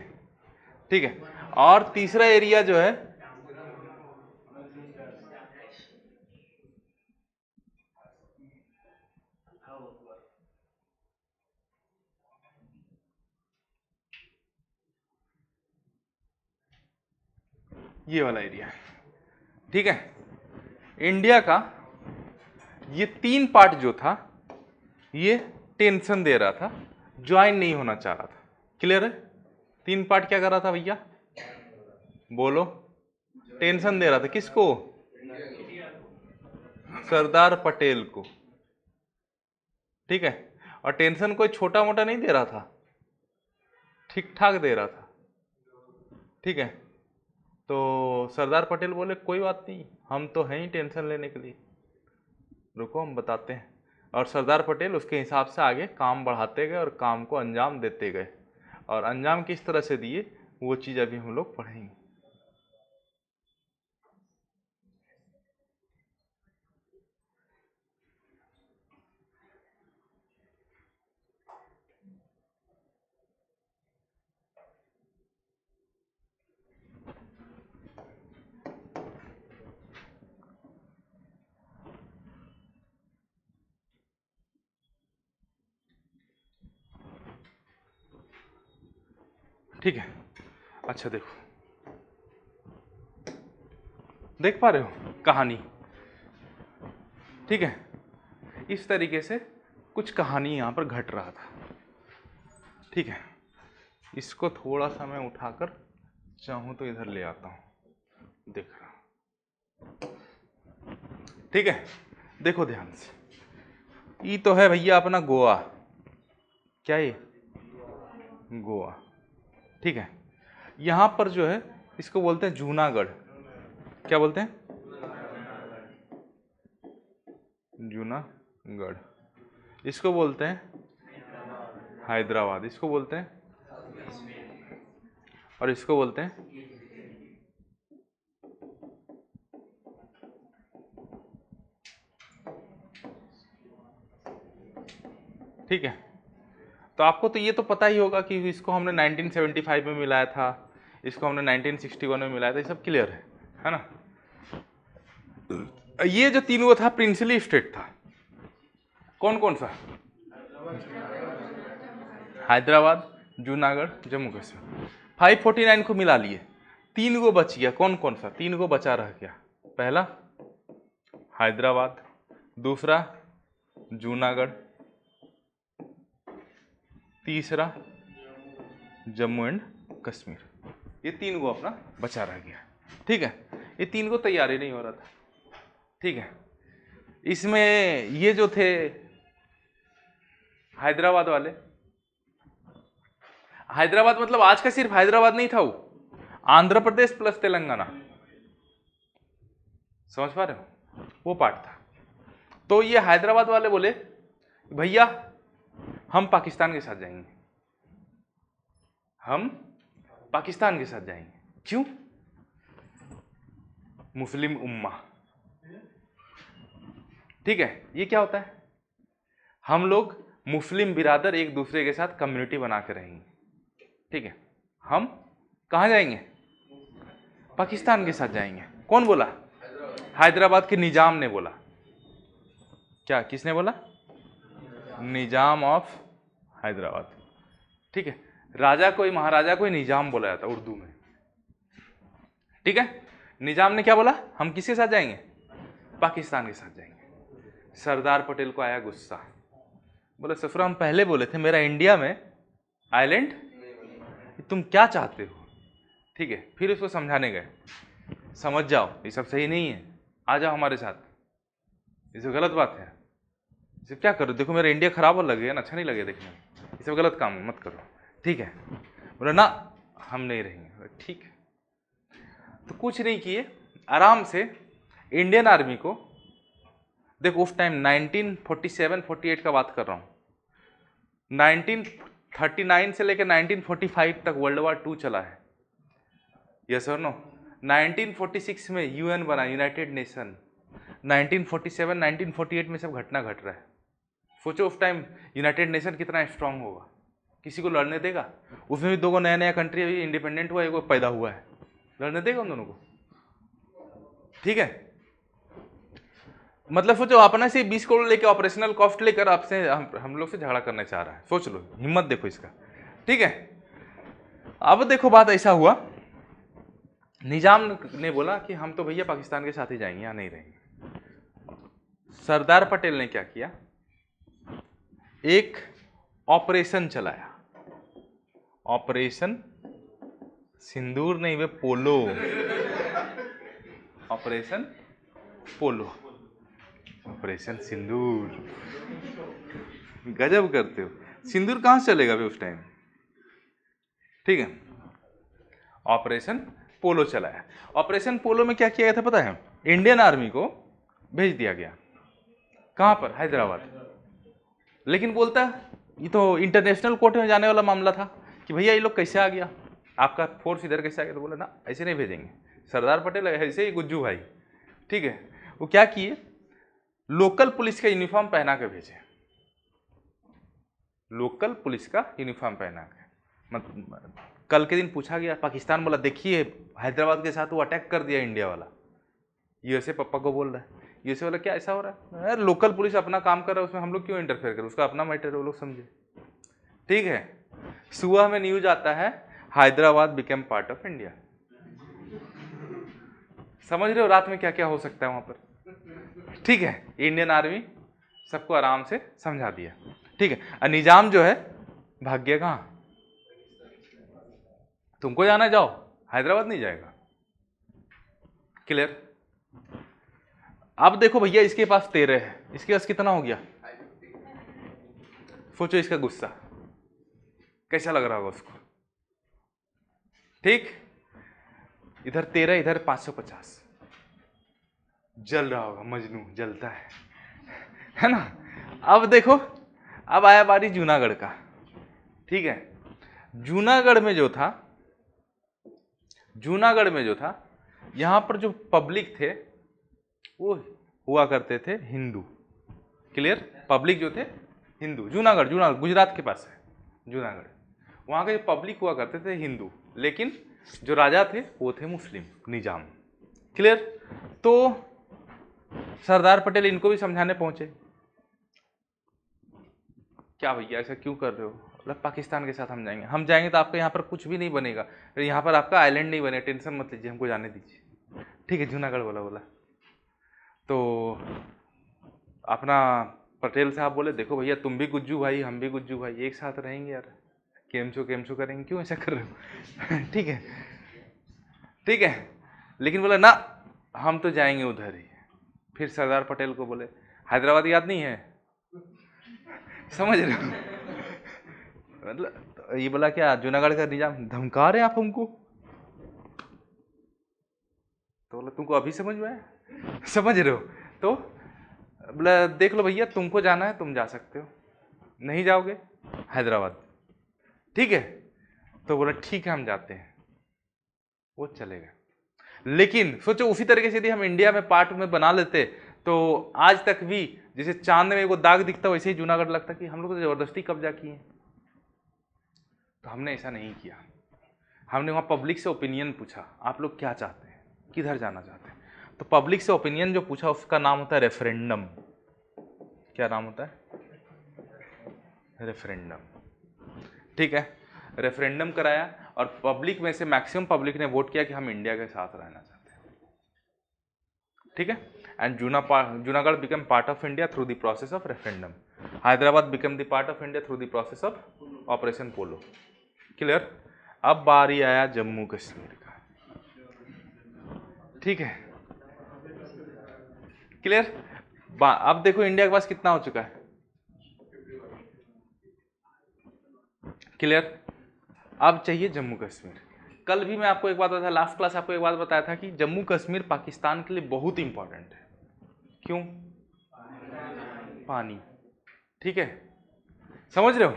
Speaker 1: ठीक है, और तीसरा एरिया जो है ये वाला एरिया है। ठीक है, इंडिया का ये 3 पार्ट जो था ये टेंशन दे रहा था, ज्वाइन नहीं होना चाह रहा था। क्लियर है? 3 पार्ट क्या कर रहा था भैया, बोलो? टेंशन दे रहा था, किसको? सरदार पटेल को। ठीक है, और टेंशन कोई छोटा मोटा नहीं दे रहा था, ठीक ठाक दे रहा था। ठीक है, तो सरदार पटेल बोले कोई बात नहीं, हम तो हैं ही टेंशन लेने के लिए, रुको हम बताते हैं। और सरदार पटेल उसके हिसाब से आगे काम बढ़ाते गए और काम को अंजाम देते गए, और अंजाम किस तरह से दिए वो चीज़ अभी हम लोग पढ़ेंगे। ठीक है, अच्छा देखो, देख पा रहे हो कहानी? ठीक है, इस तरीके से कुछ कहानी यहां पर घट रहा था। ठीक है, इसको थोड़ा सा मैं उठाकर चाहूं तो इधर ले आता हूं, देख रहा। ठीक है, देखो ध्यान से, ये तो है भैया अपना गोवा, क्या ये गोवा। ठीक है, यहां पर जो है इसको बोलते हैं जूनागढ़। क्या बोलते हैं? जूनागढ़। इसको बोलते हैं हैदराबाद, इसको बोलते हैं, और इसको बोलते हैं ठीक है। तो आपको तो ये तो पता ही होगा कि इसको हमने 1975 में मिलाया था, इसको हमने 1961 में मिलाया था, ये सब क्लियर है ना। ये जो तीन वो था प्रिंसली स्टेट था, कौन कौन सा? हैदराबाद, जूनागढ़, जम्मू कश्मीर। 549 को मिला लिए, तीन गो बच गया, कौन कौन सा? तीन गो बचा रह गया। पहला हैदराबाद, दूसरा जूनागढ़, तीसरा जम्मू एंड कश्मीर। ये तीन गो अपना बचा रह गया। ठीक है, ये तीन गो तैयारी नहीं हो रहा था। ठीक है, इसमें ये जो थे हैदराबाद वाले, हैदराबाद मतलब आज का सिर्फ हैदराबाद नहीं था, वो आंध्र प्रदेश प्लस तेलंगाना, समझ पा रहे हो, वो पार्ट था। तो ये हैदराबाद वाले बोले भैया हम पाकिस्तान के साथ जाएंगे, हम पाकिस्तान के साथ जाएंगे। क्यों? मुस्लिम उम्मा। ठीक है, ये क्या होता है? हम लोग मुस्लिम बिरादर एक दूसरे के साथ कम्युनिटी बना के रहेंगे। ठीक है, हम कहाँ जाएंगे? पाकिस्तान के साथ जाएंगे। कौन बोला? हैदराबाद के निजाम ने बोला। क्या, किसने बोला? निजाम ऑफ हैदराबाद। ठीक है, राजा कोई महाराजा कोई निजाम बोला जाता उर्दू में। ठीक है, निजाम ने क्या बोला? हम किसके साथ जाएंगे? पाकिस्तान के साथ जाएंगे। सरदार पटेल को आया गुस्सा, बोले ससुरा हम पहले बोले थे मेरा इंडिया में आइलैंड, तुम क्या चाहते हो? ठीक है, फिर उसको समझाने गए, समझ जाओ ये सब सही नहीं है, आ जाओ हमारे साथ, ये सब गलत बात है, ये सब क्या करो, देखो मेरा इंडिया खराब हो लगे ना, अच्छा नहीं लगे देखने में, ये सब गलत काम मत करो। ठीक है, बोला ना हम नहीं रहेंगे। ठीक है, तो कुछ नहीं किए, आराम से इंडियन आर्मी को, देखो उस टाइम 1947-48 का बात कर रहा हूँ, 1939 से लेकर 1945 तक वर्ल्ड वार 2 चला है, यस और नो। 1946 में यूएन बना, यूनाइटेड नेशन। 1947-1948 में सब घटना घट रहा है। सोचो उस टाइम यूनाइटेड नेशन कितना स्ट्रांग होगा, किसी को लड़ने देगा? उसमें भी दो नया नया कंट्री अभी इंडिपेंडेंट हुआ है, वो पैदा हुआ है, लड़ने देगा उन दोनों को? ठीक है, मतलब सोचो अपना से 20 करोड़ लेके ऑपरेशनल कॉस्ट लेकर आपसे हम लोग से झगड़ा करने चाह रहा है, सोच लो, हिम्मत देखो इसका। ठीक है, अब देखो बात ऐसा हुआ, निजाम ने बोला कि हम तो भैया पाकिस्तान के साथ ही जाएंगे, यहाँ नहीं रहेंगे। सरदार पटेल ने क्या किया, एक ऑपरेशन चलाया, ऑपरेशन सिंदूर नहीं वे पोलो, ऑपरेशन पोलो, ऑपरेशन सिंदूर। गजब करते हो, सिंदूर कहां से चलेगा उस टाइम? ठीक है, ऑपरेशन पोलो चलाया। ऑपरेशन पोलो में क्या किया गया था पता है? इंडियन आर्मी को भेज दिया गया, कहां पर? हैदराबाद। लेकिन बोलता ये तो इंटरनेशनल कोर्ट में जाने वाला मामला था कि भैया ये लोग कैसे आ गया, आपका फोर्स इधर कैसे आ गया? तो बोला ना ऐसे नहीं भेजेंगे, सरदार पटेल ऐसे ही गुज्जू भाई। ठीक है, वो क्या किए, लोकल पुलिस का यूनिफॉर्म पहना के भेजे, लोकल पुलिस का यूनिफॉर्म पहना के। मतलब कल के दिन पूछा गया, पाकिस्तान बोला देखिए हैदराबाद के साथ वो अटैक कर दिया इंडिया वाला, यूएसए पापा को बोल रहा है, यूएसए वाला क्या ऐसा हो रहा है यार, लोकल पुलिस अपना काम कर रहा है, उसमें हम लोग क्यों इंटरफेयर करें, उसका अपना मैटर है, वो लोग समझे। ठीक है, सुबह में न्यूज आता है Hyderabad became part of India. समझ रहे हो रात में क्या क्या हो सकता है वहां पर? ठीक है, इंडियन आर्मी सबको आराम से समझा दिया। ठीक है, और निजाम जो है भाग गया कहाँ? तुमको जाना जाओ, हैदराबाद नहीं जाएगा। क्लियर? अब देखो भैया इसके पास 13 है, इसके पास कितना हो गया? सोचो इसका गुस्सा कैसा लग रहा होगा उसको। ठीक, इधर 13 इधर 550, जल रहा होगा, मजनू जलता है ना। अब देखो, अब आया बारी जूनागढ़ का। ठीक है, जूनागढ़ में जो था यहां पर जो पब्लिक थे वो हुआ करते थे हिंदू। क्लियर? पब्लिक जो थे हिंदू। जूनागढ़ गुजरात के पास है जूनागढ़, वहां के जो पब्लिक हुआ करते थे हिंदू, लेकिन जो राजा थे वो थे मुस्लिम, निजाम। क्लियर? तो सरदार पटेल इनको भी समझाने पहुंचे, क्या भैया ऐसा क्यों कर रहे हो? मतलब पाकिस्तान के साथ हम जाएंगे तो आपका यहाँ पर कुछ भी नहीं बनेगा, यहाँ पर आपका आइलैंड नहीं बने, टेंशन मत लीजिए, हमको जाने दीजिए। ठीक है, जूनागढ़ बोला। तो अपना पटेल साहब बोले, देखो भैया तुम भी गुज्जू भाई हम भी गुज्जू भाई, एक साथ रहेंगे यार, केमचो करेंगे, क्यों ऐसा कर रहे हो? ठीक है, लेकिन बोला ना हम तो जाएंगे उधर ही। फिर सरदार पटेल को बोले, हैदराबाद याद नहीं है? समझ रहे हो? मतलब ये बोला क्या जूनागढ़ का निजाम धमका रहे आप हमको? तो बोला तुमको अभी समझ में आया? समझ रहे हो? तो बोला देख लो भैया, तुमको जाना है तुम जा सकते हो, नहीं जाओगे हैदराबाद। ठीक है, तो बोला ठीक है हम जाते हैं, वो चलेगा। लेकिन सोचो उसी तरीके से यदि हम इंडिया में पार्ट में बना लेते तो आज तक भी जैसे चांद में वो दाग दिखता वैसे ही जूनागढ़ लगता कि हम लोग तो जबरदस्ती कब्जा किए। तो हमने ऐसा नहीं किया, हमने वहाँ पब्लिक से ओपिनियन पूछा, आप लोग क्या चाहते हैं, किधर जाना चाहते हैं। तो पब्लिक से ओपिनियन जो पूछा उसका नाम होता है रेफरेंडम। क्या नाम होता है? रेफरेंडम। ठीक है, रेफरेंडम कराया और पब्लिक में से मैक्सिमम पब्लिक ने वोट किया कि हम इंडिया के साथ रहना चाहते हैं। ठीक है, and Junagadh become part of India through the process of referendum. Hyderabad become the part of India through the process of operation polo. Clear? अब बारी आया जम्मू कश्मीर का। ठीक है, क्लियर? अब देखो इंडिया के पास कितना हो चुका है। क्लियर? अब चाहिए जम्मू कश्मीर। कल भी मैं आपको एक बात बताया, लास्ट क्लास आपको एक बात बताया था कि जम्मू कश्मीर पाकिस्तान के लिए बहुत इंपॉर्टेंट है। क्यों? पानी। ठीक है, समझ रहे हो?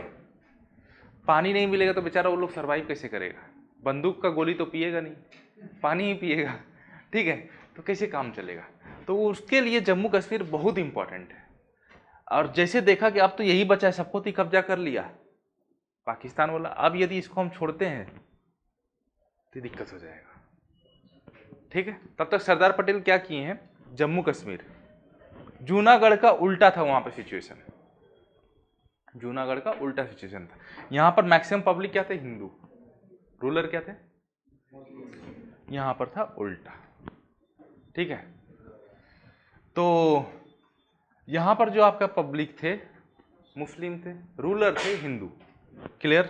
Speaker 1: पानी नहीं मिलेगा तो बेचारा वो लोग सर्वाइव कैसे करेगा? बंदूक का गोली तो पिएगा नहीं, पानी ही पिएगा। ठीक है, तो कैसे काम चलेगा? तो उसके लिए जम्मू कश्मीर बहुत इंपॉर्टेंट है। और जैसे देखा कि अब तो यही बचा है, सबको तो कब्जा कर लिया पाकिस्तान वाला, अब यदि इसको हम छोड़ते हैं तो दिक्कत हो जाएगा। ठीक है, तब तक सरदार पटेल क्या किए हैं, जम्मू कश्मीर, जूनागढ़ का उल्टा था वहां पर सिचुएशन, जूनागढ़ का उल्टा सिचुएशन था। यहां पर मैक्सिमम पब्लिक क्या थे? हिंदू। रूलर क्या थे? यहां पर था उल्टा। ठीक है, तो यहां पर जो आपका पब्लिक थे मुस्लिम थे, रूलर थे हिंदू। क्लियर?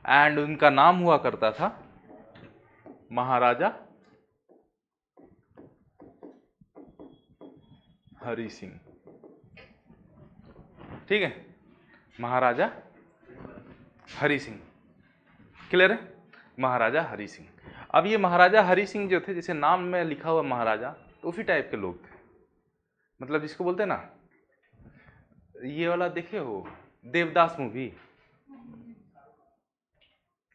Speaker 1: एंड उनका नाम हुआ करता था महाराजा हरि सिंह। ठीक है, महाराजा हरि सिंह। क्लियर है? महाराजा हरि सिंह। अब ये महाराजा हरि सिंह जो थे, जैसे नाम में लिखा हुआ महाराजा, तो उसी टाइप के लोग थे, मतलब जिसको बोलते हैं ना, ये वाला देखे हो देवदास मूवी,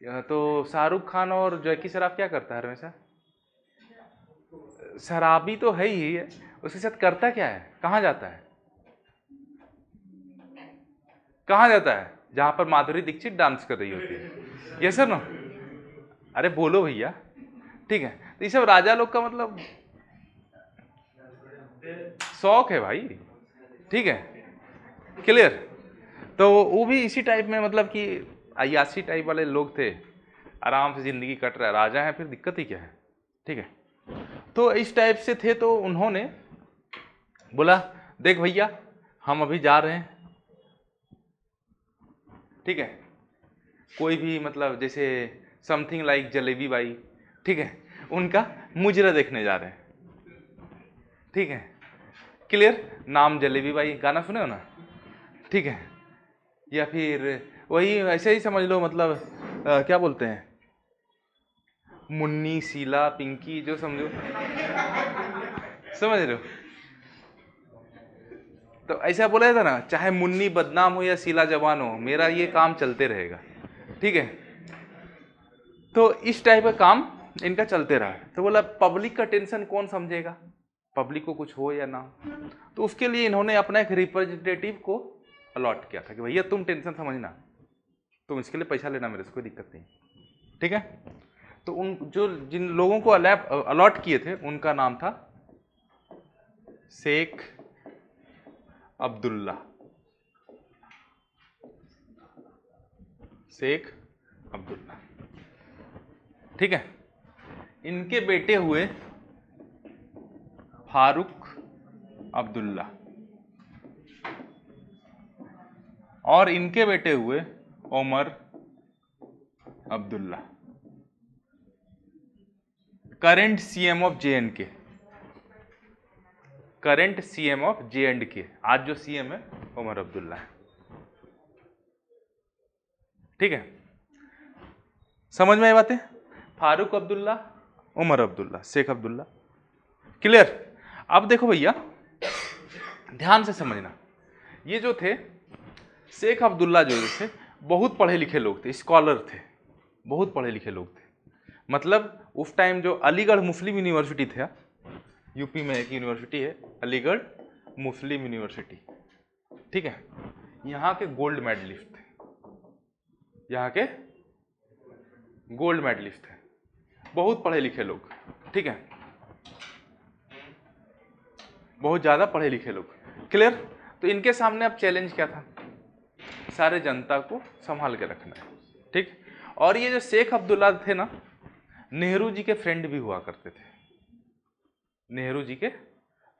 Speaker 1: तो शाहरुख खान और जैकी श्रॉफ क्या करता है हमेशा? शराबी तो है ही है, उसके साथ करता क्या है? कहाँ जाता है? कहाँ जाता है? जहां पर माधुरी दीक्षित डांस कर रही होती है। Yes sir no? अरे बोलो भैया। ठीक है, तो ये सब राजा लोग का मतलब शौक है भाई। ठीक है, क्लियर? तो वो भी इसी टाइप में, मतलब कि अयाशी टाइप वाले लोग थे, आराम से जिंदगी कट रहा है, राजा है फिर दिक्कत ही क्या है। ठीक है, तो इस टाइप से थे। तो उन्होंने बोला देख भैया हम अभी जा रहे हैं। ठीक है, कोई भी मतलब जैसे समथिंग लाइक जलेबी बाई, ठीक है, उनका मुजरा देखने जा रहे हैं, ठीक है, क्लियर, नाम जलेबी बाई, गाना सुने हो ना, ठीक है, या फिर वही ऐसे ही समझ लो, मतलब क्या बोलते हैं, मुन्नी, शीला, पिंकी, जो समझो, समझ रहे हो। तो ऐसा बोला था ना, चाहे मुन्नी बदनाम हो या शीला जवान हो, मेरा ये काम चलते रहेगा, ठीक है। तो इस टाइप का काम इनका चलते रहा। तो बोला पब्लिक का टेंशन कौन समझेगा, पब्लिक को कुछ हो या ना, तो उसके लिए इन्होंने अपना एक रिप्रेजेंटेटिव को अलॉट किया था कि भैया तुम टेंशन समझना, तुम इसके लिए पैसा लेना, मेरे से कोई दिक्कत नहीं, ठीक है। तो उन जो जिन लोगों को अलॉट किए थे उनका नाम था शेख अब्दुल्ला, शेख अब्दुल्ला, ठीक है। इनके बेटे हुए फारूक अब्दुल्ला और इनके बेटे हुए Omar Abdullah, current CM of J and K, current CM of J and K, आज जो सीएम है उमर अब्दुल्ला है, ठीक है। समझ में आई बातें, फारूक अब्दुल्ला, उमर अब्दुल्ला, शेख अब्दुल्ला, क्लियर। अब देखो भैया ध्यान से समझना, ये जो थे शेख अब्दुल्ला जो थे बहुत पढ़े लिखे लोग थे, स्कॉलर थे, बहुत पढ़े लिखे लोग थे। मतलब उस टाइम जो अलीगढ़ मुस्लिम यूनिवर्सिटी था, यूपी में एक यूनिवर्सिटी है अलीगढ़ मुस्लिम यूनिवर्सिटी, ठीक है, यहाँ के गोल्ड मेडलिस्ट थे, यहाँ के गोल्ड मेडलिस्ट थे, बहुत पढ़े लिखे लोग, ठीक है, बहुत ज़्यादा पढ़े लिखे लोग, क्लियर। तो इनके सामने अब चैलेंज क्या था, सारे जनता को संभाल के रखना है, ठीक। और ये जो शेख अब्दुल्ला थे ना, नेहरू जी के फ्रेंड भी हुआ करते थे, नेहरू जी के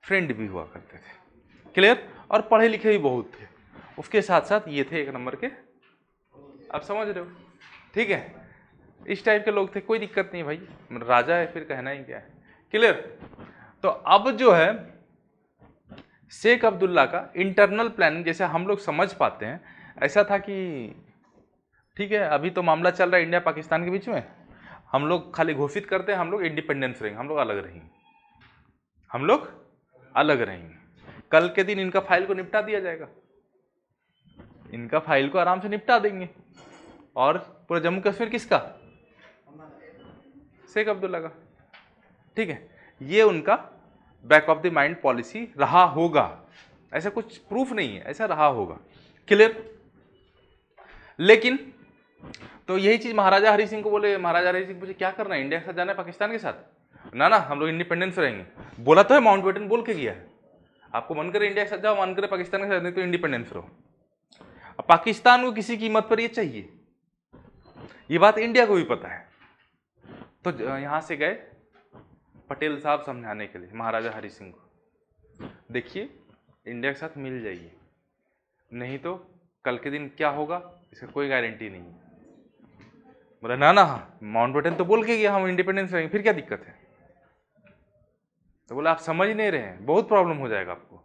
Speaker 1: फ्रेंड भी हुआ करते थे, क्लियर। और पढ़े लिखे भी बहुत थे, उसके साथ साथ ये थे एक नंबर के, आप समझ रहे हो, ठीक है। इस टाइप के लोग थे, कोई दिक्कत नहीं भाई, राजा है फिर कहना ही क्या है, क्लियर। तो अब जो है शेख अब्दुल्ला का इंटरनल प्लानिंग जैसे हम लोग समझ पाते हैं, ऐसा था कि ठीक है अभी तो मामला चल रहा है इंडिया पाकिस्तान के बीच में, हम लोग खाली घोषित करते हैं हम लोग इंडिपेंडेंस रहेंगे, हम लोग अलग रहेंगे, हम लोग अलग रहेंगे, कल के दिन इनका फाइल को निपटा दिया जाएगा, इनका फाइल को आराम से निपटा देंगे। और पूरा जम्मू कश्मीर किसका, शेख अब्दुल्ला का, ठीक है। ये उनका back of the mind policy रहा होगा, ऐसा कुछ प्रूफ नहीं है, ऐसा रहा होगा, क्लियर। लेकिन तो यही चीज महाराजा हरि सिंह को बोले, महाराजा हरि सिंह पूछे क्या करना है, इंडिया के साथ जाना है पाकिस्तान के साथ, ना ना हम लोग इंडिपेंडेंस रहेंगे, बोला तो है, माउंटबेटन बोल के गया है, आपको मन करे इंडिया के साथ जाओ, मन करे पाकिस्तान के साथ, नहीं तो इंडिपेंडेंस रहो। अब पाकिस्तान को किसी कीमत पर ये चाहिए, ये बात इंडिया को भी पता है। तो यहां से गए पटेल साहब समझाने के लिए महाराजा हरि सिंह को, देखिए इंडिया के साथ मिल जाइए, नहीं तो कल के दिन क्या होगा इसका कोई गारंटी नहीं है। बोला ना ना माउंटबेटन तो बोल के गया हम इंडिपेंडेंस रहेंगे, फिर क्या दिक्कत है। तो बोला आप समझ नहीं रहे हैं, बहुत प्रॉब्लम हो जाएगा आपको,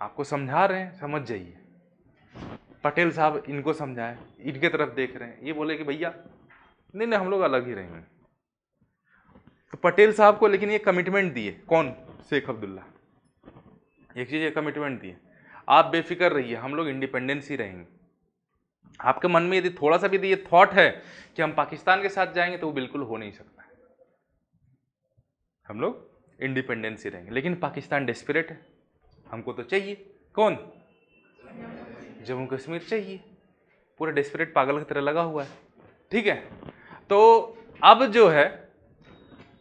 Speaker 1: आपको समझा रहे हैं समझ जाइए। पटेल साहब इनको समझाए, इनके तरफ देख रहे हैं, ये बोले कि भैया नहीं नहीं हम लोग अलग ही रहेंगे। तो पटेल साहब को लेकिन ये कमिटमेंट दिए, कौन, शेख अब्दुल्ला, एक चीज ये कमिटमेंट दिए, आप बेफिक्र रहिए हम लोग इंडिपेंडेंस ही रहेंगे। आपके मन में यदि थोड़ा सा भी ये थॉट है कि हम पाकिस्तान के साथ जाएंगे तो वो बिल्कुल हो नहीं सकता है, हम लोग इंडिपेंडेंस ही रहेंगे। लेकिन पाकिस्तान डेस्परेट है, हमको तो चाहिए कौन, जम्मू कश्मीर चाहिए, पूरा डेस्परेट पागल की तरह लगा हुआ है, ठीक है। तो अब जो है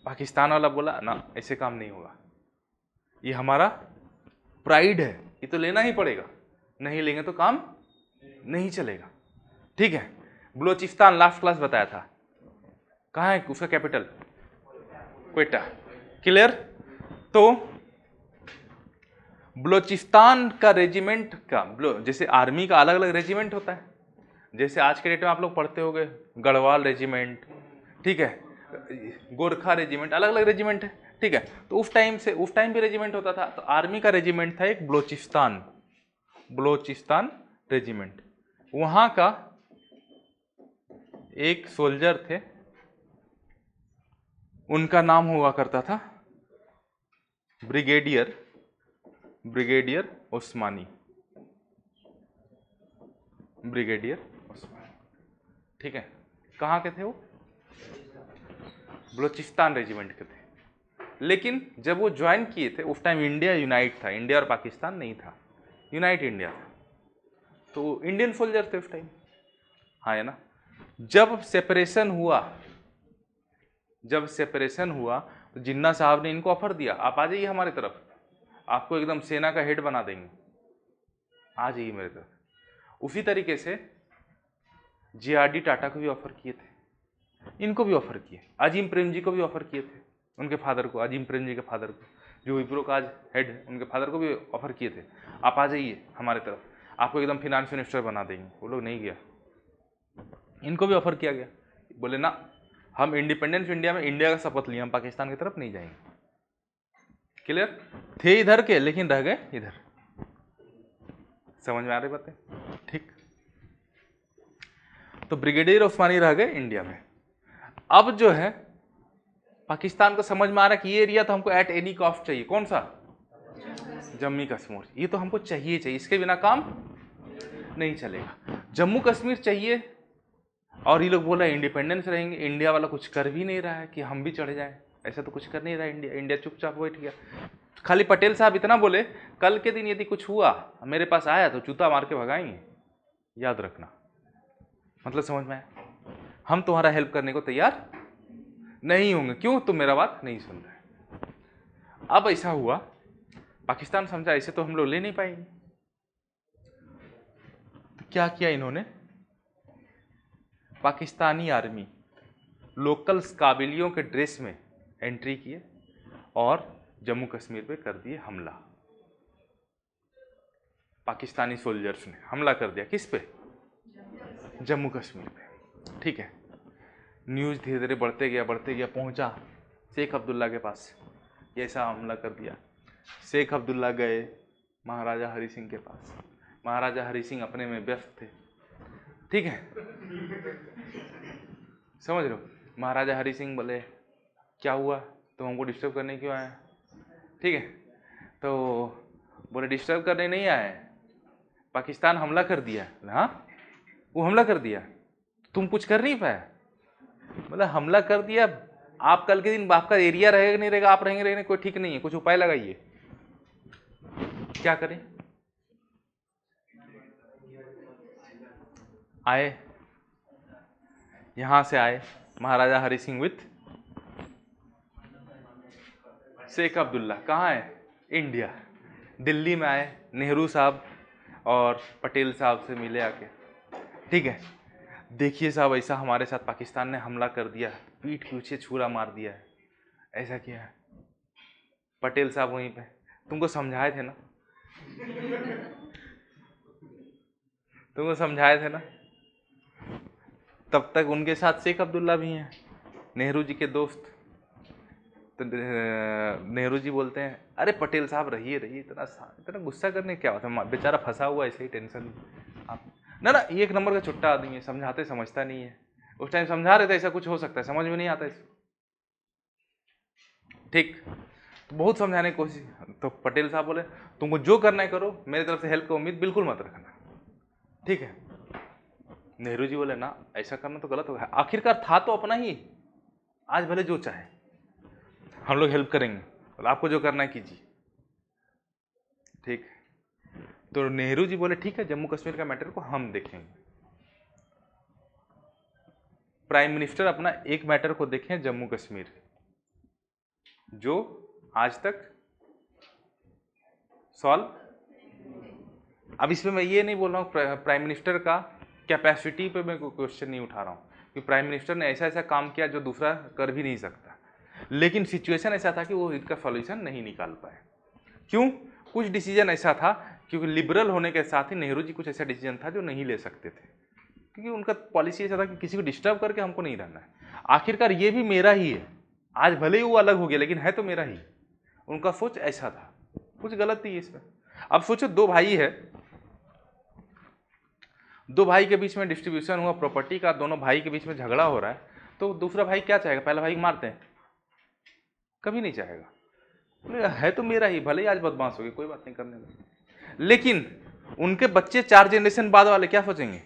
Speaker 1: पाकिस्तान वाला बोला ना ऐसे काम नहीं होगा, ये हमारा प्राइड है, ये तो लेना ही पड़ेगा, नहीं लेंगे तो काम नहीं चलेगा, ठीक है। बलूचिस्तान लास्ट क्लास बताया था, कहाँ है उसका कैपिटल, क्वेटा, क्लियर। तो बलूचिस्तान का रेजिमेंट का, जैसे आर्मी का अलग अलग रेजिमेंट होता है, जैसे आज के डेट में आप लोग पढ़ते होंगे गढ़वाल रेजिमेंट, ठीक है, गोरखा रेजिमेंट, अलग अलग रेजिमेंट है, ठीक है। तो उस टाइम भी रेजिमेंट होता था। तो आर्मी का रेजिमेंट था एक बलोचिस्तान रेजिमेंट। वहां का एक सोल्जर थे, उनका नाम हुआ करता था ब्रिगेडियर ओस्मानी, ठीक है। कहाँ के थे वो? बलोचिस्तान रेजिमेंट के थे। लेकिन जब वो ज्वाइन किए थे उस टाइम इंडिया यूनाइट था, इंडिया और पाकिस्तान नहीं था, यूनाइट इंडिया था। तो इंडियन सोल्जर थे उस टाइम, हाँ है ना। जब सेपरेशन हुआ तो जिन्ना साहब ने इनको ऑफर दिया, आप आ जाइए हमारी तरफ, आपको एकदम सेना का हेड बना देंगे, आ जाइए मेरे तरफ। उसी तरीके से JRD टाटा को भी ऑफर किए थे, इनको भी ऑफर किए, अजीम प्रेम जी को भी ऑफर किए थे, उनके फादर को, अजीम प्रेम जी के फादर को, जो विप्रो का आज हेड है, उनके फादर को भी ऑफर किए थे, आप आ जाइए हमारे तरफ, आपको एकदम फिनांस मिनिस्टर बना देंगे। वो लोग नहीं गया। इनको भी ऑफर किया गया, बोले ना, हम इंडिपेंडेंस इंडिया में इंडिया का शपथ लिए, हम पाकिस्तान की तरफ नहीं जाएंगे। क्लियर? थे इधर के लेकिन रह गए इधर। समझ में आ रही बातें? ठीक। तो ब्रिगेडियर ओस्मानी रह गए इंडिया में। अब जो है पाकिस्तान को समझ में आ रहा है कि ये एरिया तो हमको एट एनी कॉस्ट चाहिए। कौन सा? जम्मू कश्मीर। ये तो हमको चाहिए, इसके बिना काम नहीं चलेगा। जम्मू कश्मीर चाहिए और ये लोग बोल रहे हैं इंडिपेंडेंस रहेंगे। इंडिया वाला कुछ कर भी नहीं रहा है कि हम भी चढ़ जाएं, ऐसा तो कुछ कर नहीं रहा है। इंडिया चुपचाप बैठ गया। खाली पटेल साहब इतना बोले, कल के दिन यदि कुछ हुआ मेरे पास आया तो जूता मार के भगाएंगे, याद रखना। मतलब समझ में आया? हम तुम्हारा हेल्प करने को तैयार नहीं होंगे। क्यों? तुम मेरा बात नहीं सुन रहे। अब ऐसा हुआ, पाकिस्तान समझा ऐसे तो हम लोग ले नहीं पाएंगे। तो क्या किया इन्होंने? पाकिस्तानी आर्मी लोकल काबिलियों के ड्रेस में एंट्री किए और जम्मू कश्मीर पे कर दिए हमला। पाकिस्तानी सोल्जर्स ने हमला कर दिया। किस पे? जम्मू कश्मीर पे। ठीक है। न्यूज़ धीरे धीरे बढ़ते गया, पहुंचा शेख अब्दुल्ला के पास। ऐसा हमला कर दिया। शेख अब्दुल्ला गए महाराजा हरि सिंह के पास। महाराजा हरि सिंह अपने में व्यस्त थे। ठीक है, समझ रहे हो? महाराजा हरि सिंह बोले क्या हुआ, तुम हमको डिस्टर्ब करने क्यों आए? ठीक है, तो बोले डिस्टर्ब करने नहीं आए, पाकिस्तान हमला कर दिया। हाँ, वो हमला कर दिया, तुम कुछ कर नहीं पाए? मतलब हमला कर दिया, आप कल के दिन आपका एरिया रहेगा नहीं रहेगा, आप रहेंगे कोई ठीक नहीं है, कुछ उपाय लगाइए। क्या करें? आए, यहां से आए महाराजा हरि सिंह विथ शेख अब्दुल्ला। कहाँ है? इंडिया, दिल्ली में आए। नेहरू साहब और पटेल साहब से मिले आके। ठीक है, देखिए साहब ऐसा हमारे साथ पाकिस्तान ने हमला कर दिया, पीठ पीछे छुरा मार दिया है, ऐसा किया है। पटेल साहब वहीं पे, तुमको समझाए थे ना, तुमको समझाए थे ना। तब तक उनके साथ शेख अब्दुल्ला भी हैं, नेहरू जी के दोस्त। तो नेहरू जी बोलते हैं अरे पटेल साहब रहिए रहिए, इतना गुस्सा करने क्या होता है, बेचारा फंसा हुआ ऐसे ही, टेंशन आप ना ना, ये एक नंबर का छुट्टा आदमी है, समझाते समझता नहीं है। उस टाइम समझा रहे थे ऐसा कुछ हो सकता है, समझ में नहीं आता इसको। ठीक, तो बहुत समझाने की कोशिश, तो पटेल साहब बोले तुमको जो करना है करो, मेरी तरफ से हेल्प की उम्मीद बिल्कुल मत रखना। ठीक है, नेहरू जी बोले ना ऐसा करना तो गलत होगा, आखिरकार था तो अपना ही, आज भले जो चाहे हम लोग हेल्प करेंगे, तो आपको जो करना है कीजिए। ठीक, तो नेहरू जी बोले ठीक है, जम्मू कश्मीर का मैटर को हम देखेंगे। प्राइम मिनिस्टर अपना एक मैटर को देखें, जम्मू कश्मीर, जो आज तक सॉल्व। अब इसमें मैं ये नहीं बोल रहा हूँ प्राइम मिनिस्टर का कैपेसिटी पे मैं कोई क्वेश्चन नहीं उठा रहा हूँ कि प्राइम मिनिस्टर ने ऐसा ऐसा काम किया जो दूसरा कर भी नहीं सकता, लेकिन सिचुएशन ऐसा था कि वो इसका सॉल्यूशन नहीं निकाल पाए। क्यों? कुछ डिसीजन ऐसा था, क्योंकि लिबरल होने के साथ ही नेहरू जी कुछ ऐसा डिसीजन था जो नहीं ले सकते थे। क्योंकि उनका पॉलिसी ऐसा था कि किसी को डिस्टर्ब करके हमको नहीं रहना है। आखिरकार ये भी मेरा ही है, आज भले ही वो अलग हो गया लेकिन है तो मेरा ही। उनका सोच ऐसा था, कुछ गलत नहीं है इसमें। अब सोचो दो भाई है, दो भाई के बीच में डिस्ट्रीब्यूशन हुआ प्रॉपर्टी का, दोनों भाई के बीच में झगड़ा हो रहा है, तो दूसरा भाई क्या चाहेगा? पहला भाई मारते हैं? कभी नहीं चाहेगा, है तो मेरा ही, भले ही आज बदमाश हो गए कोई बात नहीं करने लगे। लेकिन उनके बच्चे 4 जनरेशन बाद वाले क्या सोचेंगे?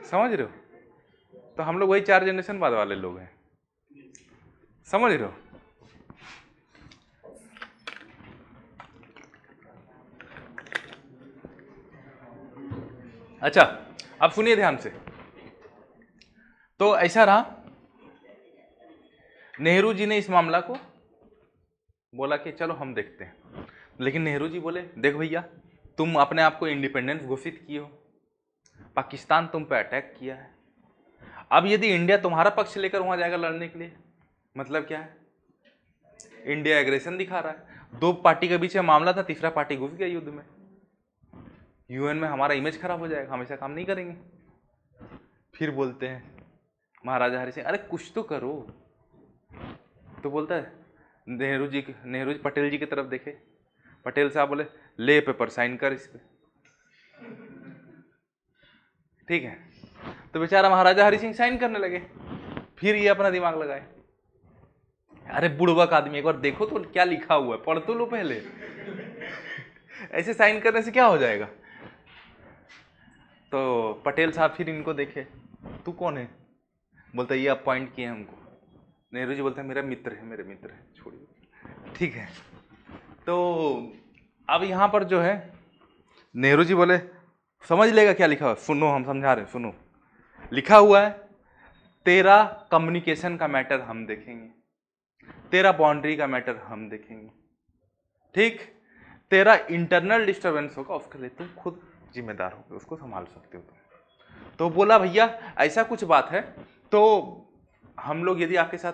Speaker 1: समझ रहे हो? तो हम लोग वही 4 जनरेशन बाद वाले लोग हैं, समझ रहे हो? अच्छा अब सुनिए ध्यान से। तो ऐसा रहा, नेहरू जी ने इस मामला को बोला कि चलो हम देखते हैं, लेकिन नेहरू जी बोले देख भैया, तुम अपने आप को इंडिपेंडेंस घोषित किए हो, पाकिस्तान तुम पे अटैक किया है, अब यदि इंडिया तुम्हारा पक्ष लेकर वहां जाएगा लड़ने के लिए, मतलब क्या है? इंडिया एग्रेशन दिखा रहा है। 2 पार्टी के बीच में मामला था, तीसरा पार्टी घुस गया युद्ध में, यूएन में हमारा इमेज खराब हो जाएगा, हम ऐसा काम नहीं करेंगे। फिर बोलते हैं महाराजा हरि सिंह, अरे कुछ तो करो। तो बोलता है नेहरू जी पटेल जी की तरफ देखे, पटेल साहब बोले ले पेपर साइन कर इस पे, ठीक है। तो बेचारा महाराजा हरि सिंह साइन करने लगे, फिर ये अपना दिमाग लगाए, अरे बुड़बक आदमी एक बार देखो तो क्या लिखा हुआ है, पढ़ तो लो पहले, ऐसे साइन करने से क्या हो जाएगा? तो पटेल साहब फिर इनको देखे, तू कौन है? बोलता ये अपॉइंट किए हमको। नेहरू जी बोलते हैं मेरे मित्र है, छोड़िए, ठीक है। तो अब यहाँ पर जो है नेहरू जी बोले समझ लेगा क्या लिखा हुआ, सुनो हम समझा रहे हैं, सुनो। लिखा हुआ है तेरा कम्युनिकेशन का मैटर हम देखेंगे, तेरा बाउंड्री का मैटर हम देखेंगे, ठीक। तेरा इंटरनल डिस्टर्बेंस होगा उसके लिए तुम खुद जिम्मेदार हो, उसको संभाल सकते हो तुम। तो बोला भैया ऐसा कुछ बात है तो हम लोग यदि आपके साथ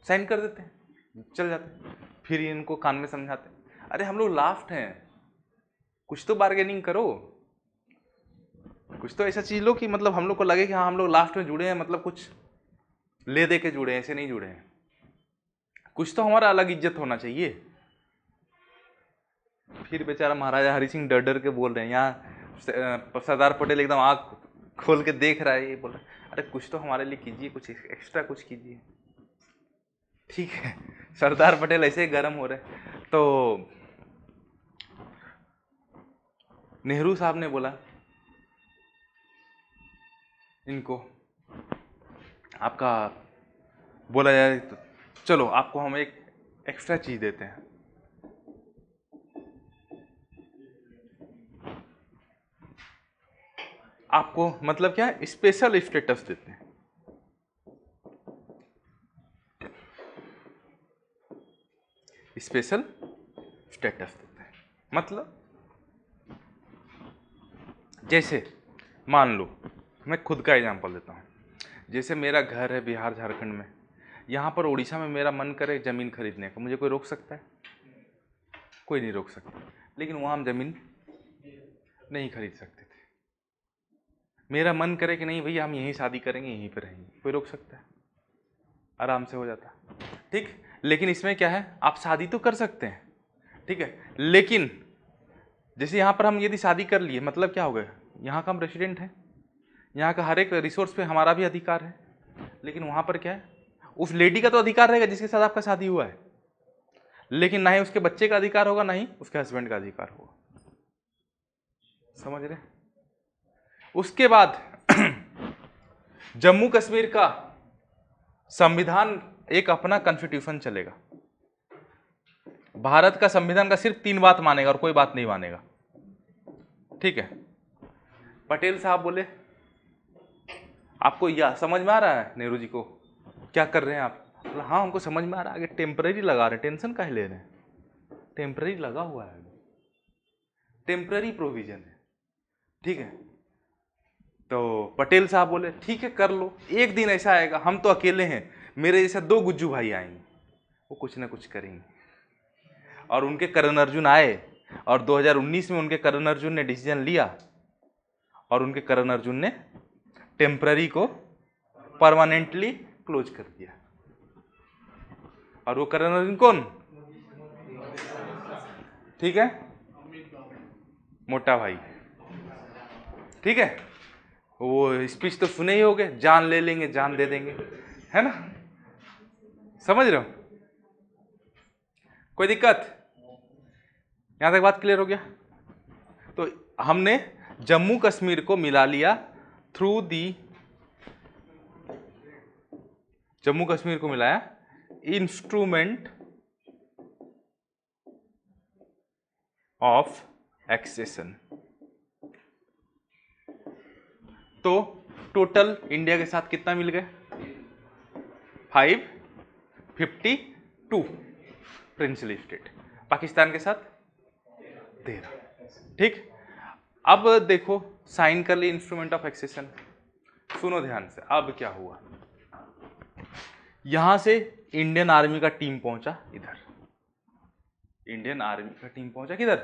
Speaker 1: साइन कर देते हैं, चल जाते। फिर इनको कान में समझाते, अरे हम लोग लास्ट हैं, कुछ तो बार्गेनिंग करो, कुछ तो ऐसा चीज लो कि मतलब हम लोग को लगे कि हाँ हम लोग लास्ट में जुड़े हैं, मतलब कुछ ले दे के जुड़े हैं, ऐसे नहीं जुड़े हैं, कुछ तो हमारा अलग इज्जत होना चाहिए। फिर बेचारा महाराजा हरि सिंह डर डर के बोल रहे हैं, यहाँ सरदार पटेल एकदम आँख खोल के देख रहा है, ये बोल रहा है अरे कुछ तो हमारे लिए कीजिए, कुछ एक्स्ट्रा कुछ कीजिए, ठीक है। सरदार पटेल ऐसे ही गर्म हो रहे। तो नेहरू साहब ने बोला इनको, आपका बोला जाए तो चलो आपको हम एक एक्स्ट्रा चीज देते हैं, आपको मतलब क्या है, स्पेशल स्टेटस देते हैं। स्पेशल स्टेटस देते हैं मतलब जैसे मान लो, मैं खुद का एग्जांपल देता हूँ, जैसे मेरा घर है बिहार झारखंड में, यहाँ पर उड़ीसा में मेरा मन करे ज़मीन खरीदने का, मुझे कोई रोक सकता है? कोई नहीं रोक सकता। लेकिन वहाँ हम ज़मीन नहीं खरीद सकते थे। मेरा मन करे कि नहीं भैया हम यहीं शादी करेंगे, यहीं पर रहेंगे, कोई रोक सकता है? आराम से हो जाता, ठीक। लेकिन इसमें क्या है, आप शादी तो कर सकते हैं, ठीक है, लेकिन जैसे यहाँ पर हम यदि शादी कर लिए, मतलब क्या हो गया, यहाँ का हम रेसिडेंट हैं, यहाँ का हर एक रिसोर्स पे हमारा भी अधिकार है। लेकिन वहाँ पर क्या है, उस लेडी का तो अधिकार रहेगा जिसके साथ आपका शादी हुआ है, लेकिन ना ही उसके बच्चे का अधिकार होगा, ना ही उसके हस्बैंड का अधिकार होगा। समझ रहे? उसके बाद जम्मू कश्मीर का संविधान एक अपना कॉन्स्टिट्यूशन चलेगा। भारत का संविधान का सिर्फ 3 बात मानेगा और कोई बात नहीं मानेगा, ठीक है। पटेल साहब बोले आपको यह समझ में आ रहा है? नेहरू जी को, क्या कर रहे हैं आप? बोला हाँ हमको समझ में आ रहा है, आगे टेम्पररी लगा रहे हैं, टेंशन काहे ले रहे हैं, टेम्पररी लगा हुआ है, टेम्पररी प्रोविजन है, ठीक है। तो पटेल साहब बोले ठीक है कर लो, एक दिन ऐसा आएगा हम तो अकेले हैं, मेरे जैसे 2 गुज्जू भाई आएंगे, वो कुछ ना कुछ करेंगे। और उनके करण अर्जुन आए और 2019 में उनके करण अर्जुन ने डिसीजन लिया और उनके करण अर्जुन ने टेम्पररी को परमानेंटली क्लोज कर दिया। और वो करण अर्जुन कौन? ठीक है, मोटा भाई। ठीक है, वो स्पीच तो सुने ही होगे, जान ले लेंगे जान दे देंगे, है ना? समझ रहे हो? कोई दिक्कत? यहां तक बात क्लियर हो गया? तो हमने जम्मू कश्मीर को मिला लिया थ्रू दी, जम्मू कश्मीर को मिलाया इंस्ट्रूमेंट ऑफ एक्सेशन। तो टोटल इंडिया के साथ कितना मिल गए? 552 प्रिंसिपल स्टेट। पाकिस्तान के साथ 13। ठीक, अब देखो साइन कर ली इंस्ट्रूमेंट ऑफ एक्सेशन। सुनो ध्यान से, अब क्या हुआ, यहां से इंडियन आर्मी का टीम पहुंचा इधर, इंडियन आर्मी का टीम पहुंचा किधर?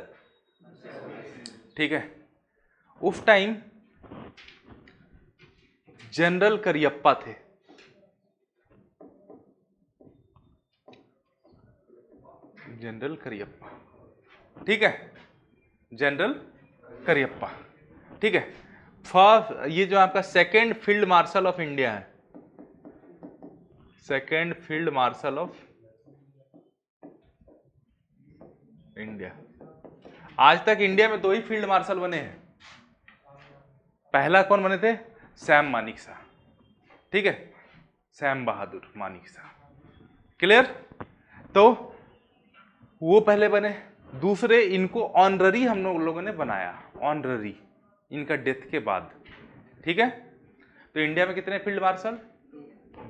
Speaker 1: ठीक है, उस टाइम जनरल करियप्पा थे। जनरल करियप्पा, ठीक है, जनरल करियप्पा। ठीक है, फर्स्ट ये जो आपका second field marshal of India है, second field marshal of India. आज तक इंडिया में 2 ही फील्ड मार्शल बने हैं। पहला कौन बने थे? सैम मानेकशॉ। ठीक है, सैम बहादुर मानेकशॉ। क्लियर? तो वो पहले बने। दूसरे, इनको ऑनररी हम लोगों ने बनाया, ऑनररी, इनका डेथ के बाद। ठीक है, तो इंडिया में कितने फील्ड मार्शल?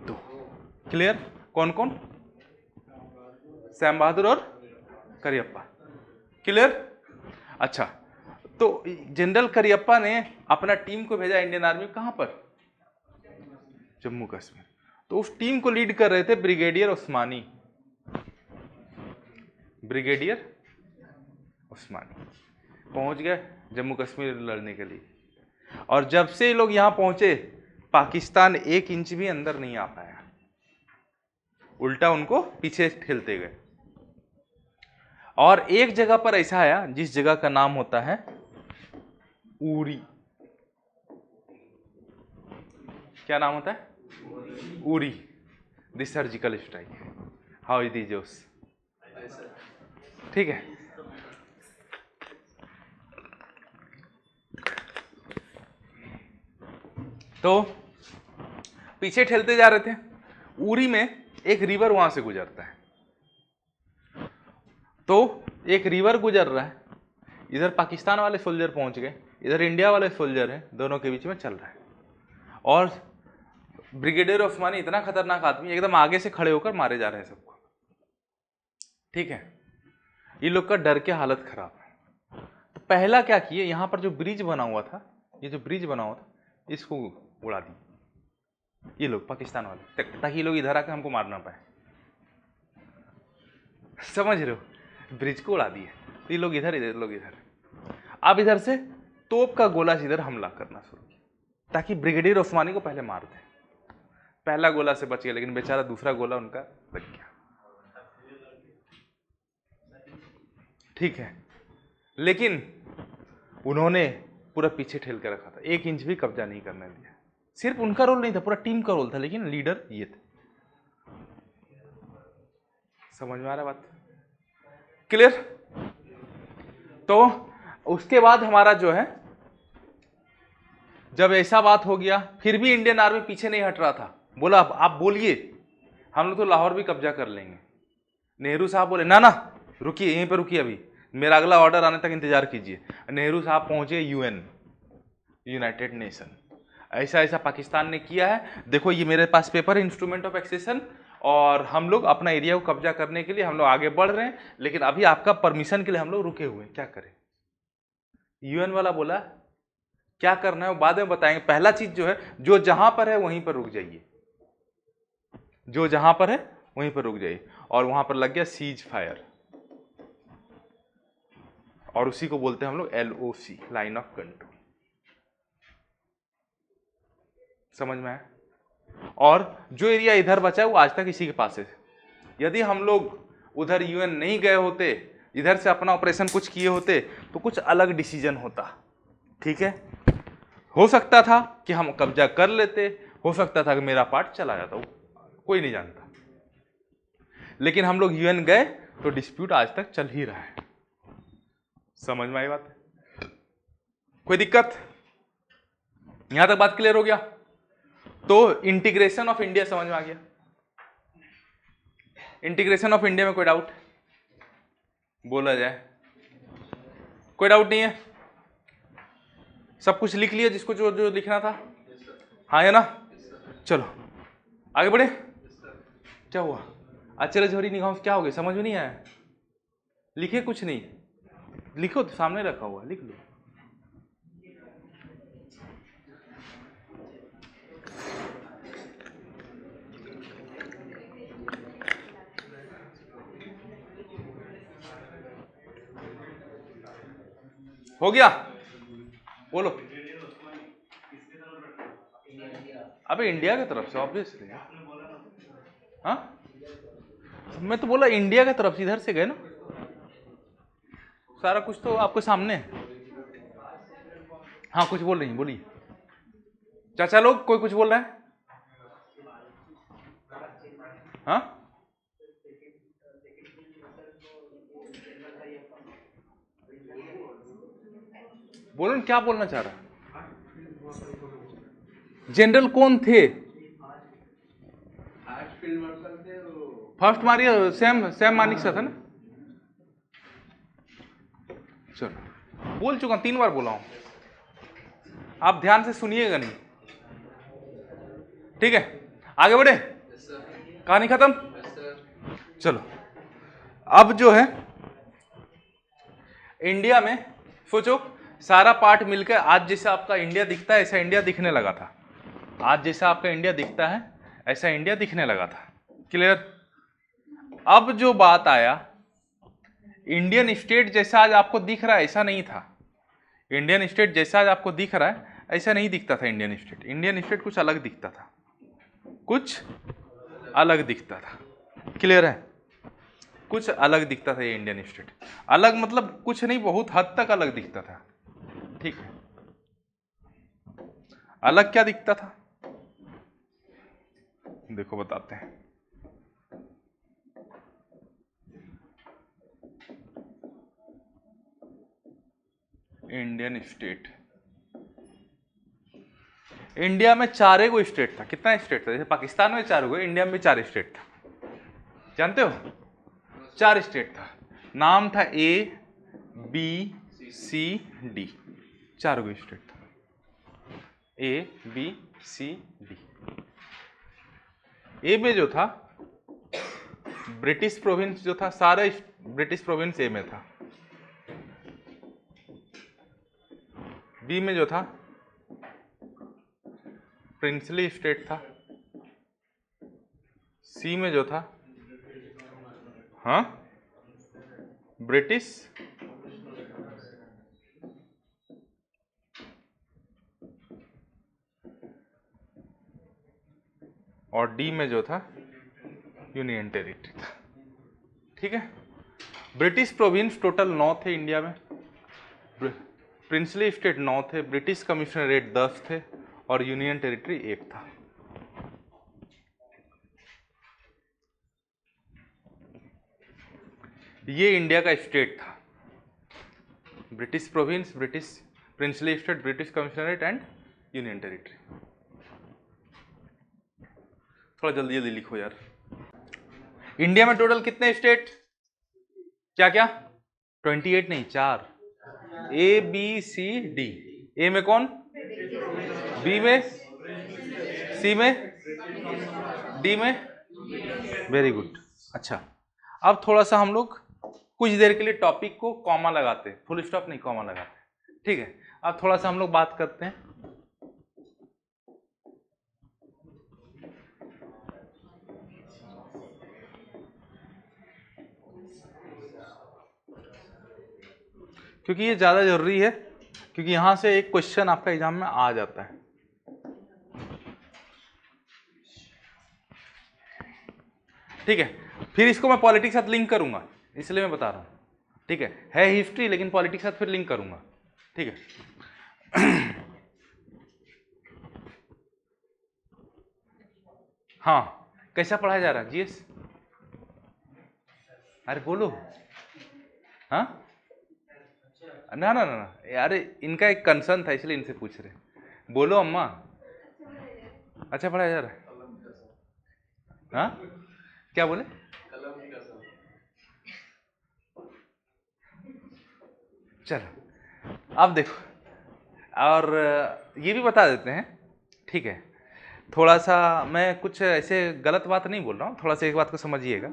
Speaker 1: 2। क्लियर? कौन कौन? सैम बहादुर और करियप्पा। क्लियर? अच्छा, तो जनरल करियप्पा ने अपना टीम को भेजा इंडियन आर्मी कहां पर? जम्मू कश्मीर। तो उस टीम को लीड कर रहे थे ब्रिगेडियर उस्मानी, ब्रिगेडियर उस्मानी। पहुंच गए जम्मू कश्मीर लड़ने के लिए, और जब से ये लोग यहां पहुंचे पाकिस्तान 1 इंच भी अंदर नहीं आ पाया, उल्टा उनको पीछे ठेलते गए। और एक जगह पर ऐसा आया जिस जगह का नाम होता है उरी। क्या नाम होता है? Uri, the surgical strike. How is the जोश? ठीक है, तो पीछे ठेलते जा रहे थे। उरी में एक रिवर वहां से गुजरता है, तो एक रिवर गुजर रहा है, इधर पाकिस्तान वाले सोल्जर पहुंच गए, इधर इंडिया वाले सोल्जर हैं, दोनों के बीच में चल रहा है। और ब्रिगेडियर उस्मानी इतना खतरनाक आदमी, एकदम आगे से खड़े होकर मारे जा रहे हैं सबको। ठीक है, ये लोग का डर के हालत खराब है। तो पहला क्या किए, यहां पर जो ब्रिज बना हुआ था, ये जो ब्रिज बना हुआ था, इसको उड़ा दिए ये लोग पाकिस्तान वाले, ताकि ये लोग इधर आकर हमको मार ना पाए। समझ रहे हो? ब्रिज को उड़ा दिए, तो ये लोग इधर, इधर लोग इधर। अब इधर से तोप का गोला से इधर हमला करना शुरू किया, ताकि ब्रिगेडियर उस्मानी को पहले मार दे। पहला गोला से बच गया, लेकिन बेचारा दूसरा गोला उनका लग गया। ठीक है, लेकिन उन्होंने पूरा पीछे ठेल कर रखा था, 1 इंच भी कब्जा नहीं करने दिया। सिर्फ उनका रोल नहीं था, पूरा टीम का रोल था, लेकिन लीडर ये थे। समझ में आ रहा बात? क्लियर? तो उसके बाद हमारा जो है, जब ऐसा बात हो गया, फिर भी इंडियन आर्मी पीछे नहीं हट रहा था। बोला आप बोलिए, हम लोग तो लाहौर भी कब्जा कर लेंगे। नेहरू साहब बोले ना ना, रुकिए, यहीं पर रुकिए, अभी मेरा अगला ऑर्डर आने तक इंतजार कीजिए। नेहरू साहब पहुंचे यूएन, यूनाइटेड नेशन। ऐसा ऐसा पाकिस्तान ने किया है, देखो ये मेरे पास पेपर है, इंस्ट्रूमेंट ऑफ एक्सेशन, और हम लोग अपना एरिया को कब्जा करने के लिए हम लोग आगे बढ़ रहे हैं, लेकिन अभी आपका परमिशन के लिए हम लोग रुके हुए हैं, क्या करें? यूएन वाला बोला क्या करना है वो बाद में बताएंगे, पहला चीज जो है, जो जहां पर है वहीं पर रुक जाइए, जो जहां पर है वहीं पर रुक जाइए। और वहां पर लग गया सीज फायर, और उसी को बोलते हैं हम लोग LOC, लाइन ऑफ कंट्रोल। समझ में आया? और जो एरिया इधर बचा है वो आज तक इसी के पास है। यदि हम लोग उधर यूएन नहीं गए होते, इधर से अपना ऑपरेशन कुछ किए होते तो कुछ अलग डिसीजन होता। ठीक है, हो सकता था कि हम कब्जा कर लेते, हो सकता था कि मेरा पार्ट चला जाता, कोई नहीं जानता। लेकिन हम लोग यूएन गए तो डिस्प्यूट आज तक चल ही रहा है। समझ में आई बात? कोई दिक्कत? यहां तक बात क्लियर हो गया? तो इंटीग्रेशन ऑफ इंडिया समझ में आ गया। इंटीग्रेशन ऑफ इंडिया में कोई डाउट बोला जाए? कोई डाउट नहीं है? सब कुछ लिख लिया जिसको जो जो लिखना था? हाँ है ना? चलो आगे बढ़े। क्या हुआ? अचरज हो रही निगाहों से, क्या हो गया? समझ में नहीं आया? लिखे कुछ नहीं? लिखो तो, सामने रखा हुआ, लिख लो। हो गया? बोलो। अबे इंडिया की तरफ से ऑब्वियसली। हाँ, मैं तो बोला इंडिया की तरफ से, इधर से गए ना, सारा कुछ तो आपके सामने है। हाँ कुछ बोल रही, बोलिए। चाचा लोग कोई कुछ बोल रहा है? हाँ बोलो ना, क्या बोलना चाह रहा? जनरल कौन थे? फर्स्ट मारिया सैम मानिक सा था ना। चलो बोल चुका, 3 बार बोला हूं, आप ध्यान से सुनिएगा नहीं। ठीक है, आगे बढ़े। कहानी खत्म? चलो अब जो है इंडिया में सोचो, सारा पार्ट मिलकर आज जैसा आपका इंडिया दिखता है ऐसा इंडिया दिखने लगा था। आज जैसा आपका इंडिया दिखता है ऐसा इंडिया दिखने लगा था। क्लियर? अब जो बात आया, इंडियन स्टेट जैसा आज आपको दिख रहा है ऐसा नहीं था। इंडियन स्टेट जैसा आज आपको दिख रहा है ऐसा नहीं दिखता था। इंडियन स्टेट कुछ अलग दिखता था, कुछ अलग दिखता था। क्लियर है? कुछ अलग दिखता था ये इंडियन स्टेट। अलग मतलब कुछ नहीं, बहुत हद तक अलग दिखता था। ठीक है, अलग क्या दिखता था देखो बताते हैं। इंडियन स्टेट, इंडिया में 4 गो स्टेट था। कितना स्टेट था? जैसे पाकिस्तान में 4 गो, इंडिया में भी 4 स्टेट था। जानते हो? 4 स्टेट था। नाम था ABCD, 4 गो स्टेट था। ABCD। ए में जो था ब्रिटिश प्रोविंस जो था, सारे ब्रिटिश प्रोविंस ए में था। बी में जो था प्रिंसली स्टेट था। सी में जो था हाँ ब्रिटिश और डी में जो था यूनियन टेरिटरी था। ठीक है, ब्रिटिश प्रोविंस टोटल 9 थे इंडिया में, प्रिंसली स्टेट 9 थे, ब्रिटिश कमिश्नरेट 10 थे और यूनियन टेरिटरी 1 था। ये इंडिया का स्टेट था। British province, British princely state, British commissionerate and union territory. थोड़ा जल्दी जल्दी लिखो यार। इंडिया में टोटल कितने स्टेट? क्या क्या? 28 नहीं, 4। ABCD। ए में कौन? बी में? सी में? डी में? Very good. अच्छा, अब थोड़ा सा हम लोग कुछ देर के लिए टॉपिक को कॉमा लगाते हैं, फुल स्टॉप नहीं, कॉमा लगाते। ठीक है, अब थोड़ा सा हम लोग बात करते हैं क्योंकि ये ज्यादा जरूरी है, क्योंकि यहां से एक क्वेश्चन आपका एग्जाम में आ जाता है। ठीक है, फिर इसको मैं पॉलिटिक्स के साथ लिंक करूंगा, इसलिए मैं बता रहा हूँ। ठीक है हिस्ट्री, लेकिन पॉलिटिक्स के साथ फिर लिंक करूंगा। ठीक है हाँ, कैसा पढ़ाया जा रहा है जीएस? अरे बोलो। हाँ ना ना ना ना यार, इनका एक कंसर्न था इसलिए इनसे पूछ रहे। बोलो अम्मा। अच्छा पढ़ाया जा रहा है? हाँ क्या बोले? चलो अब देखो, और ये भी बता देते हैं। ठीक है, थोड़ा सा मैं कुछ ऐसे गलत बात नहीं बोल रहा हूँ, थोड़ा सा एक बात को समझिएगा।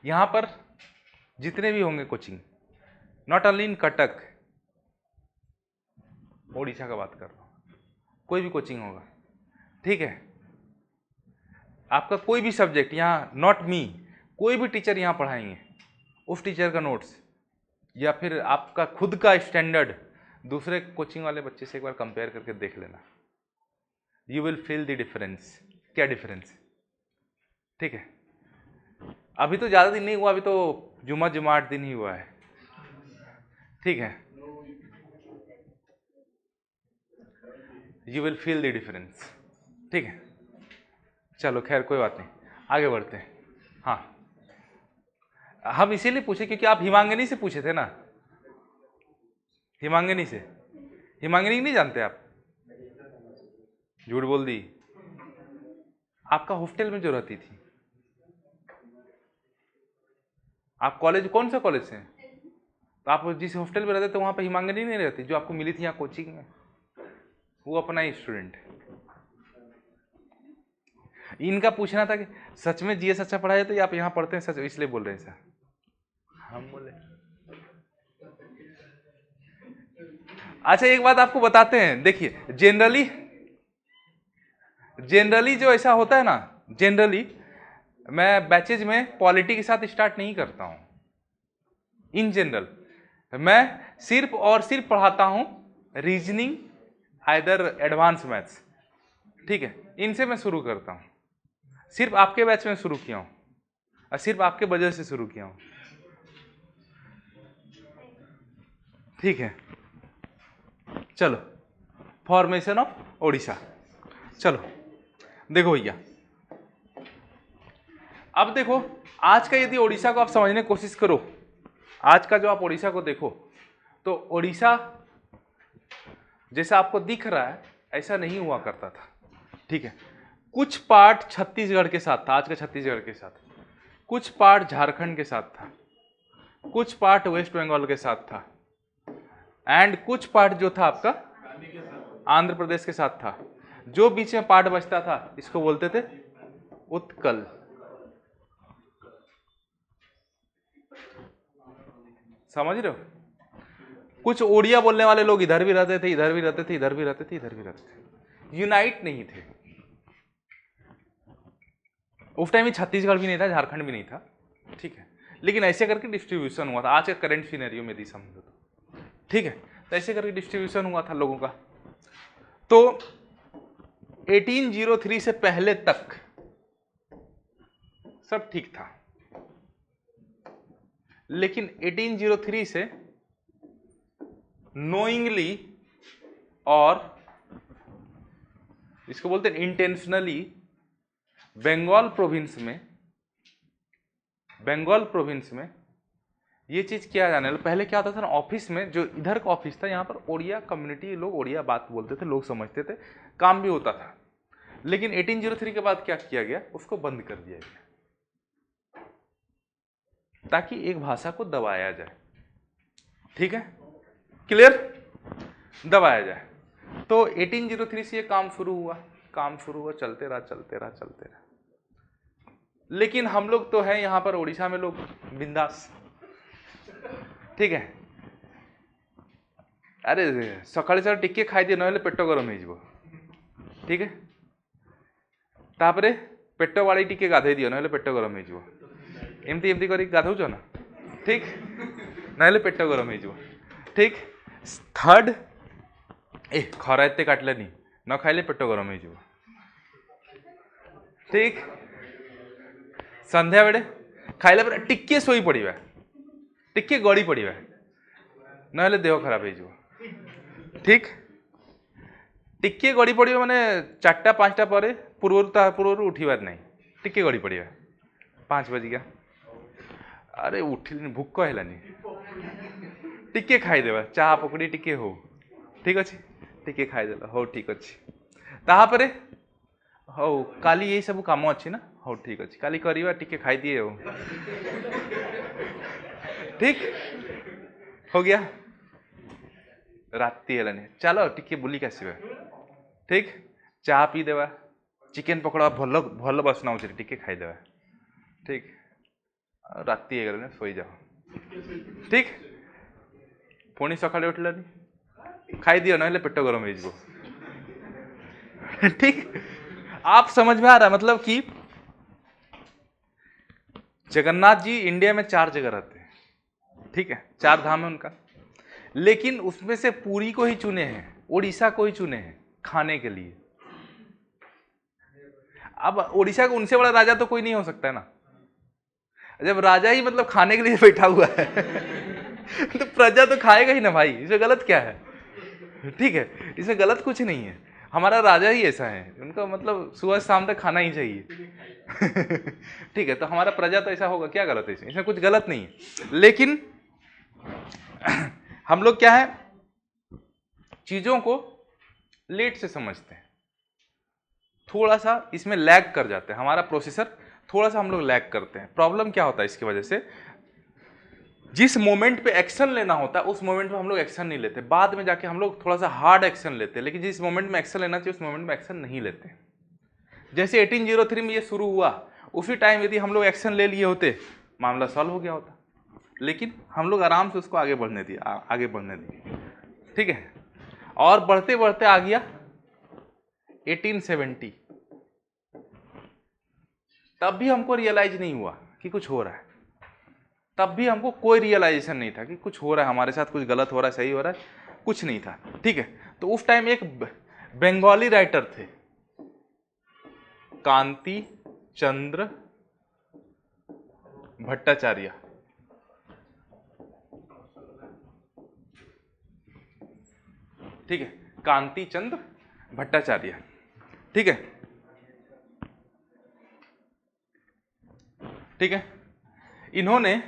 Speaker 1: यहाँ पर जितने भी होंगे coaching, not only in Cuttack, Odisha का बात कर रहा हूँ, कोई भी कोचिंग होगा, ठीक है, आपका कोई भी सब्जेक्ट यहाँ, नॉट मी, कोई भी टीचर यहाँ पढ़ाएंगे, उस टीचर का नोट्स या फिर आपका खुद का स्टैंडर्ड दूसरे कोचिंग वाले बच्चे से एक बार कंपेयर करके देख लेना, you will feel the difference. क्या डिफरेंस? ठीक है, अभी तो ज़्यादा दिन नहीं हुआ, अभी तो जुमा 8 दिन ही हुआ है। ठीक है, you will feel the difference. ठीक है, चलो खैर कोई बात नहीं, आगे बढ़ते हैं। हाँ, हम इसीलिए पूछे क्योंकि आप हिमांगनी से पूछे थे ना, हिमांगनी से। हिमांगनी नहीं जानते आप? झूठ बोल दी। आपका हॉस्टल में जो रहती थी, आप कॉलेज कौन सा कॉलेज से? तो आप जिस हॉस्टल में रहते थे वहां पे हिमांगनी नहीं रहती जो आपको मिली थी यहाँ कोचिंग में? वो अपना ही स्टूडेंट। इनका पूछना था कि सच में जीएस अच्छा पढ़ाया तो आप यहाँ पढ़ते हैं सच, इसलिए बोल रहे हैं सर। हम बोले अच्छा एक बात आपको बताते हैं, देखिए जनरली जो ऐसा होता है ना, जनरली मैं बैचेज में पॉलिटी के साथ स्टार्ट नहीं करता हूं। इन जनरल मैं सिर्फ और सिर्फ पढ़ाता हूं रीजनिंग, आइदर एडवांस मैथ्स। ठीक है, इनसे मैं शुरू करता हूं, सिर्फ आपके बैच में शुरू किया हूं और सिर्फ आपके वजह से शुरू किया हूं। ठीक है, चलो फॉर्मेशन ऑफ ओडिशा। चलो देखो भैया, अब देखो आज का यदि ओडिशा को आप समझने की कोशिश करो, आज का जो आप ओडिशा को देखो तो ओडिशा जैसा आपको दिख रहा है ऐसा नहीं हुआ करता था। ठीक है, कुछ पार्ट छत्तीसगढ़ के साथ था, आज का छत्तीसगढ़ के साथ, कुछ पार्ट झारखंड के साथ था, कुछ पार्ट वेस्ट बंगाल के साथ था, एंड कुछ पार्ट जो था आपका आंध्र प्रदेश के साथ था। जो बीच में पार्ट बचता था इसको बोलते थे उत्कल। समझ रहे हो? कुछ ओडिया बोलने वाले लोग इधर भी रहते थे, इधर भी रहते थे, इधर भी रहते थे, इधर भी रहते थे, यूनाइट नहीं थे। उस टाइम में छत्तीसगढ़ भी नहीं था, झारखंड भी नहीं था। ठीक है, लेकिन ऐसे करके डिस्ट्रीब्यूशन हुआ था, आज के करंट सिनेरियो में यदि समझो तो। ठीक है, तो ऐसे करके डिस्ट्रीब्यूशन हुआ था लोगों का। तो 1803 से पहले तक सब ठीक था, लेकिन 1803 से नोइंगली और इसको बोलते हैं इंटेंशनली बंगाल प्रोविंस में ये चीज किया जाने लगा। पहले क्या होता था ना, ऑफिस में, जो इधर का ऑफिस था यहाँ पर ओडिया कम्युनिटी लोग ओडिया बात बोलते थे, लोग समझते थे, काम भी होता था। लेकिन 1803 के बाद क्या किया गया, उसको बंद कर दिया गया ताकि एक भाषा को दबाया जाए। ठीक है, क्लियर? दबाया जाए। तो 1803 से ये काम शुरू हुआ, चलते रहा। लेकिन हम लोग तो हैं यहाँ पर उड़ीसा में लोग बिंदास। ठीक है, अरे सकाळे सर टिके खाई दिए ना पेट गरम हो। ठीक है, तापरे पेट वाली टिके गाधे दियो ना पेट गरम हो, एमती एमती करी गाधौच ना, ठीक ना पेट गरम हो। ठीक, थर्ड ए खरा एते काटलानी न खाइले पेट गरम हो। ठीक, संध्या बेड़े खाइला पर टिके सोई पड़िबा, टिके गड़ी पड़िबा, नहले देह खराब हो। ठीक, टिके गड़ी पड़िबा माने 4टा 5टा पर पूर्व उठिबार नहीं, टिके गड़ी पड़िबा 5 बज गया, अरे उठिल भूक हैलानी, टिके खाईदेवा चाह पकड़ी टिके हो, ठीक अच्छे, टिके खाईदेला हो, ठीक अच्छे, तापरे हो काली यही सब काम अच्छी ना, हो ठीक अच्छे, काली करिवा टिके खाई दिए हो, ठीक हो गया, राति हेलानी चलो टिके बुलिक आसवा, ठीक, चाह पी देवा, चिकेन पकड़ा भल भल बासना हो टिके खाईदेवा, ठीक, राति हेगलानी सोई जाओ, ठीक, पुणी सकाळे उठलानी खाई दियो ना पेट गरम हो, ठीक, आप समझ में आ रहा है? मतलब कि जगन्नाथ जी इंडिया में 4 जगह रहते हैं, ठीक है, 4 धाम है उनका, लेकिन उसमें से पुरी को ही चुने हैं, उड़ीसा को ही चुने हैं खाने के लिए। अब उड़ीसा का उनसे बड़ा राजा तो कोई नहीं हो सकता है ना, जब राजा ही मतलब खाने के लिए बैठा हुआ है तो प्रजा तो खाएगा ही ना भाई, इसमें गलत क्या है? ठीक है, इसमें गलत कुछ नहीं है, हमारा राजा ही ऐसा है, उनका मतलब सुबह शाम तक खाना ही चाहिए ठीक है, तो हमारा प्रजा तो ऐसा होगा, क्या गलत है इसमें कुछ गलत नहीं है। लेकिन हम लोग क्या है, चीजों को लेट से समझते हैं, थोड़ा सा इसमें लैग कर जाते हैं, हमारा प्रोसेसर थोड़ा सा हम लोग लैग करते हैं। प्रॉब्लम क्या होता है इसकी वजह से, जिस मोमेंट पे एक्शन लेना होता है उस मोमेंट पे हम लोग एक्शन नहीं लेते, बाद में जाके हम लोग थोड़ा सा हार्ड एक्शन लेते हैं, लेकिन जिस मोमेंट में एक्शन लेना चाहिए उस मोमेंट में एक्शन नहीं लेते। जैसे 1803 में ये शुरू हुआ, उसी टाइम यदि हम लोग एक्शन ले लिए होते मामला सॉल्व हो गया होता, लेकिन हम लोग आराम से उसको आगे बढ़ने दिए, ठीक है, और बढ़ते बढ़ते आ गया 1870, तब भी हमको रियलाइज नहीं हुआ कि कुछ हो रहा है, तब भी हमको कोई रियलाइजेशन नहीं था कि कुछ हो रहा है हमारे साथ, कुछ गलत हो रहा है, सही हो रहा है, कुछ नहीं था, ठीक है। तो उस टाइम एक बंगाली राइटर थे, कांति चंद्र भट्टाचार्य, ठीक है, कांति चंद्र भट्टाचार्य, ठीक है, ठीक है। इन्होंने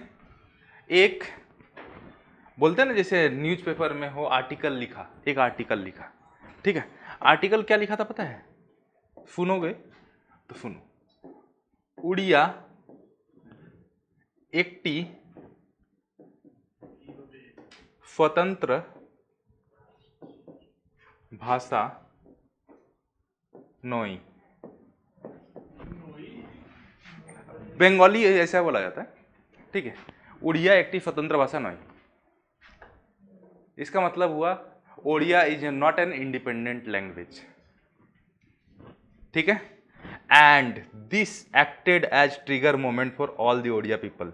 Speaker 1: एक बोलते हैं ना, जैसे न्यूज़पेपर में हो आर्टिकल लिखा, एक आर्टिकल लिखा, ठीक है, आर्टिकल क्या लिखा था पता है? सुनोगे तो सुनो, उड़िया एकटी स्वतंत्र भाषा नोई, बंगाली ऐसा बोला जाता है, ठीक है, उड़िया एकटी स्वतंत्र भाषा नोई, इसका मतलब हुआ Odia is not an independent language, ठीक है, and this acted edge trigger moment for all the Odia people,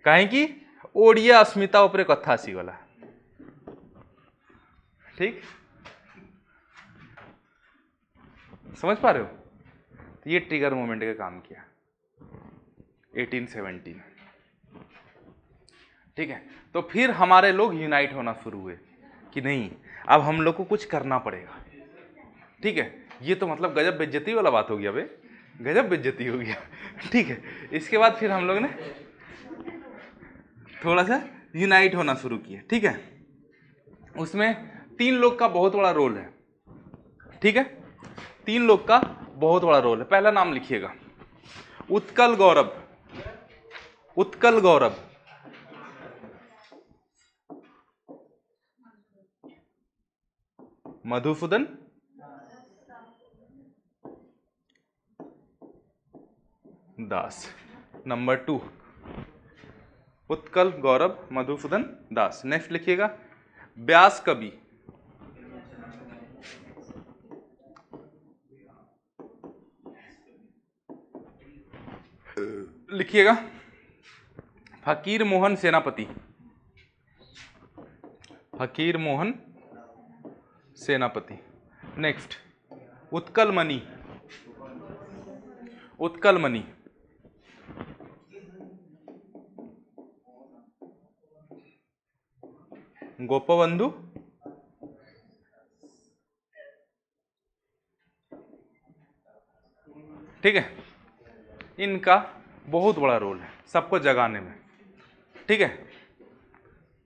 Speaker 1: कहीं ओडिया अस्मिता उपरे कथा आसीगला, ठीक, समझ पा रहे हो? तो ये ट्रिगर मोमेंट का काम किया 1870, ठीक है। तो फिर हमारे लोग यूनाइट होना शुरू हुए कि नहीं, अब हम लोग को कुछ करना पड़ेगा, ठीक है। ये तो मतलब गजब बेइज्जती वाला बात हो गया बे, गजब बेइज्जती हो गया, ठीक है। इसके बाद फिर हम लोग ने थोड़ा सा यूनाइट होना शुरू किया, ठीक है। उसमें 3 लोग का बहुत बड़ा रोल है, ठीक है, 3 लोग का बहुत बड़ा रोल है। पहला नाम लिखिएगा, उत्कल गौरव, उत्कल गौरव, मधुसूदन दास। नंबर 2, उत्कल गौरव मधुसूदन दास। नेक्स्ट लिखिएगा, व्यास कवि, लिखिएगा फकीर मोहन सेनापति, फकीर मोहन सेनापति। नेक्स्ट, उत्कल मणि, उत्कल मणि, गोपबंधु, ठीक है। इनका बहुत बड़ा रोल है सबको जगाने में, ठीक है,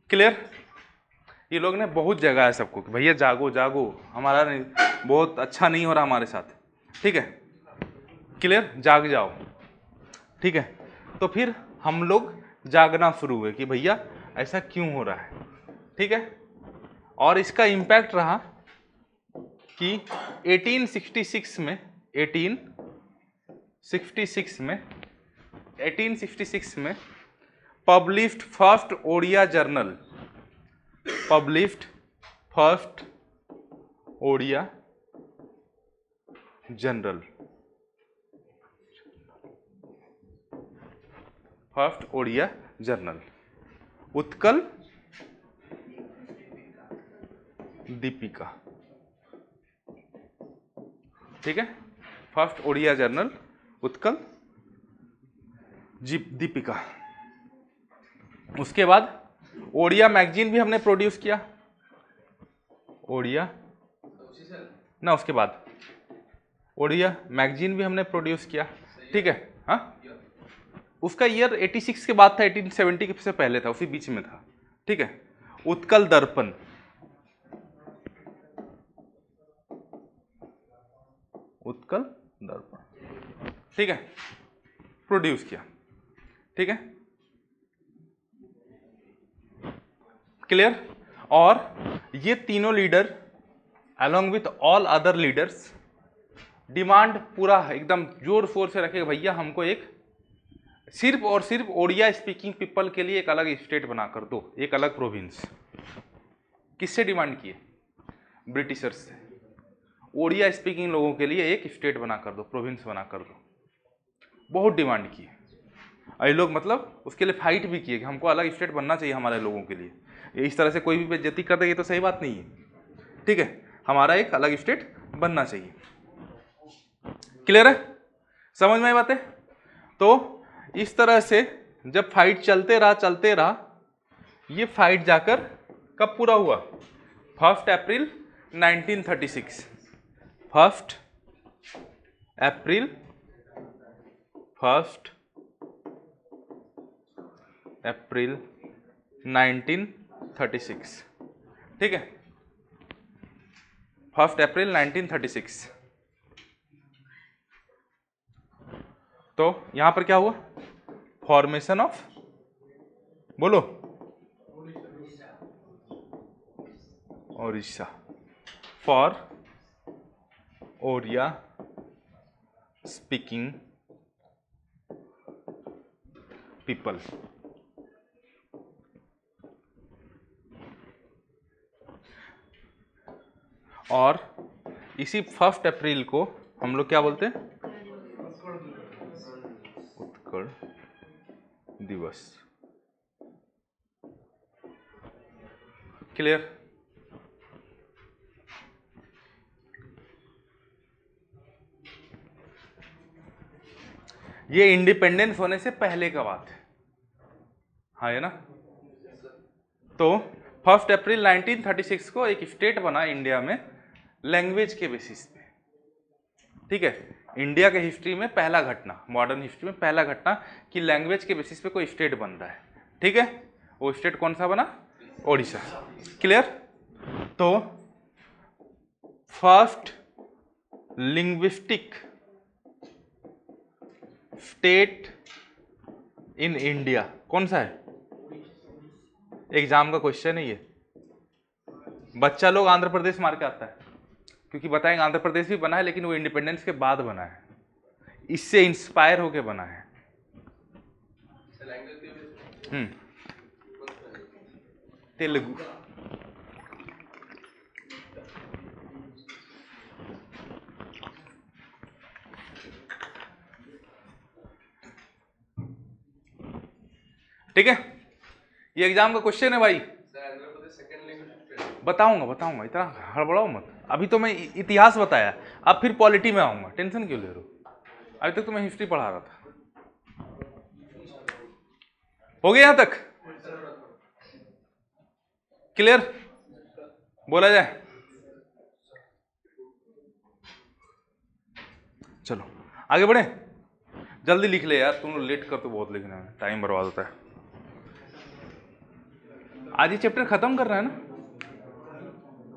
Speaker 1: क्लियर। ये लोग ने बहुत जगाया सबको कि भैया जागो जागो, हमारा नहीं, बहुत अच्छा नहीं हो रहा हमारे साथ, ठीक है, क्लियर, जाग जाओ, ठीक है। तो फिर हम लोग जागना शुरू हुए कि भैया ऐसा क्यों हो रहा है, ठीक है। और इसका इम्पैक्ट रहा कि 1866 में 1866 में published first Odia journal, published first Odia journal, first Odia journal, Utkal Deepika, ठीक है, फर्स्ट ओडिया जर्नल उत्कल दीपिका। उसके बाद ओडिया मैगजीन भी हमने प्रोड्यूस किया, ओडिया ना, उसके बाद ओडिया मैगजीन भी हमने प्रोड्यूस किया, ठीक है। हाँ, उसका ईयर 86 के बाद था, 1870 से पहले था, उसी बीच में था, ठीक है। उत्कल दर्पण, उत्कल दर्पण, ठीक है, प्रोड्यूस किया, ठीक है, क्लियर। और ये तीनों leader along with all other leaders demand पूरा एकदम जोर शोर से रखे, भैया हमको एक सिर्फ और सिर्फ ओडिया स्पीकिंग पीपल के लिए एक अलग स्टेट बना कर दो, एक अलग प्रोविंस। किससे डिमांड किए? ब्रिटिशर्स से। ओडिया स्पीकिंग लोगों के लिए एक स्टेट बना कर दो, प्रोविंस बना कर दो, बहुत डिमांड की। ये लोग मतलब उसके लिए फाइट भी किए कि हमको अलग स्टेट बनना चाहिए हमारे लोगों के लिए। इस तरह से कोई भी बेइज्जती कर दे ये तो सही बात नहीं है, ठीक है, हमारा एक अलग स्टेट बनना चाहिए। क्लियर है, समझ में आई बातें? तो इस तरह से जब फाइट चलते रहा, ये फाइट जाकर कब पूरा हुआ? 1 अप्रैल 1936, 1 अप्रैल 1936, ठीक है, 1 अप्रैल 1936। तो यहां पर क्या हुआ? फॉर्मेशन ऑफ, बोलो, Odisha, for Odia speaking people. और इसी 1 अप्रैल को हम लोग क्या बोलते हैं? उत्कल दिवस। क्लियर? ये इंडिपेंडेंस होने से पहले का बात है, हाँ है ना। तो 1 अप्रैल 1936 को एक स्टेट बना इंडिया में लैंग्वेज के बेसिस पे, ठीक है। इंडिया के हिस्ट्री में पहला घटना, मॉडर्न हिस्ट्री में पहला घटना कि लैंग्वेज के बेसिस पे कोई स्टेट बन रहा है, ठीक है। वो स्टेट कौन सा बना? ओडिशा। क्लियर? तो first linguistic state in India कौन सा है? एग्जाम का क्वेश्चन है ये। बच्चा लोग आंध्र प्रदेश मार के आता है, क्योंकि बताएंगे आंध्र प्रदेश भी बना है लेकिन वो इंडिपेंडेंस के बाद बना है, इससे इंस्पायर होके बना है। तेलुगु। ठीक है, ये एग्जाम का क्वेश्चन है भाई। बताऊंगा, इतना हड़बड़ाओ मत। अभी तो मैं इतिहास बताया, अब फिर पॉलिटी में आऊंगा, टेंशन क्यों ले रहे हो? अभी तक तो मैं हिस्ट्री पढ़ा रहा था। हो गया यहां तक? क्लियर? बोला जाए? चलो आगे बढ़े। जल्दी लिख ले यार, तुम लोग लेट कर तो बहुत लिखने में टाइम बर्बाद होता है। आज ये चैप्टर खत्म करना है ना,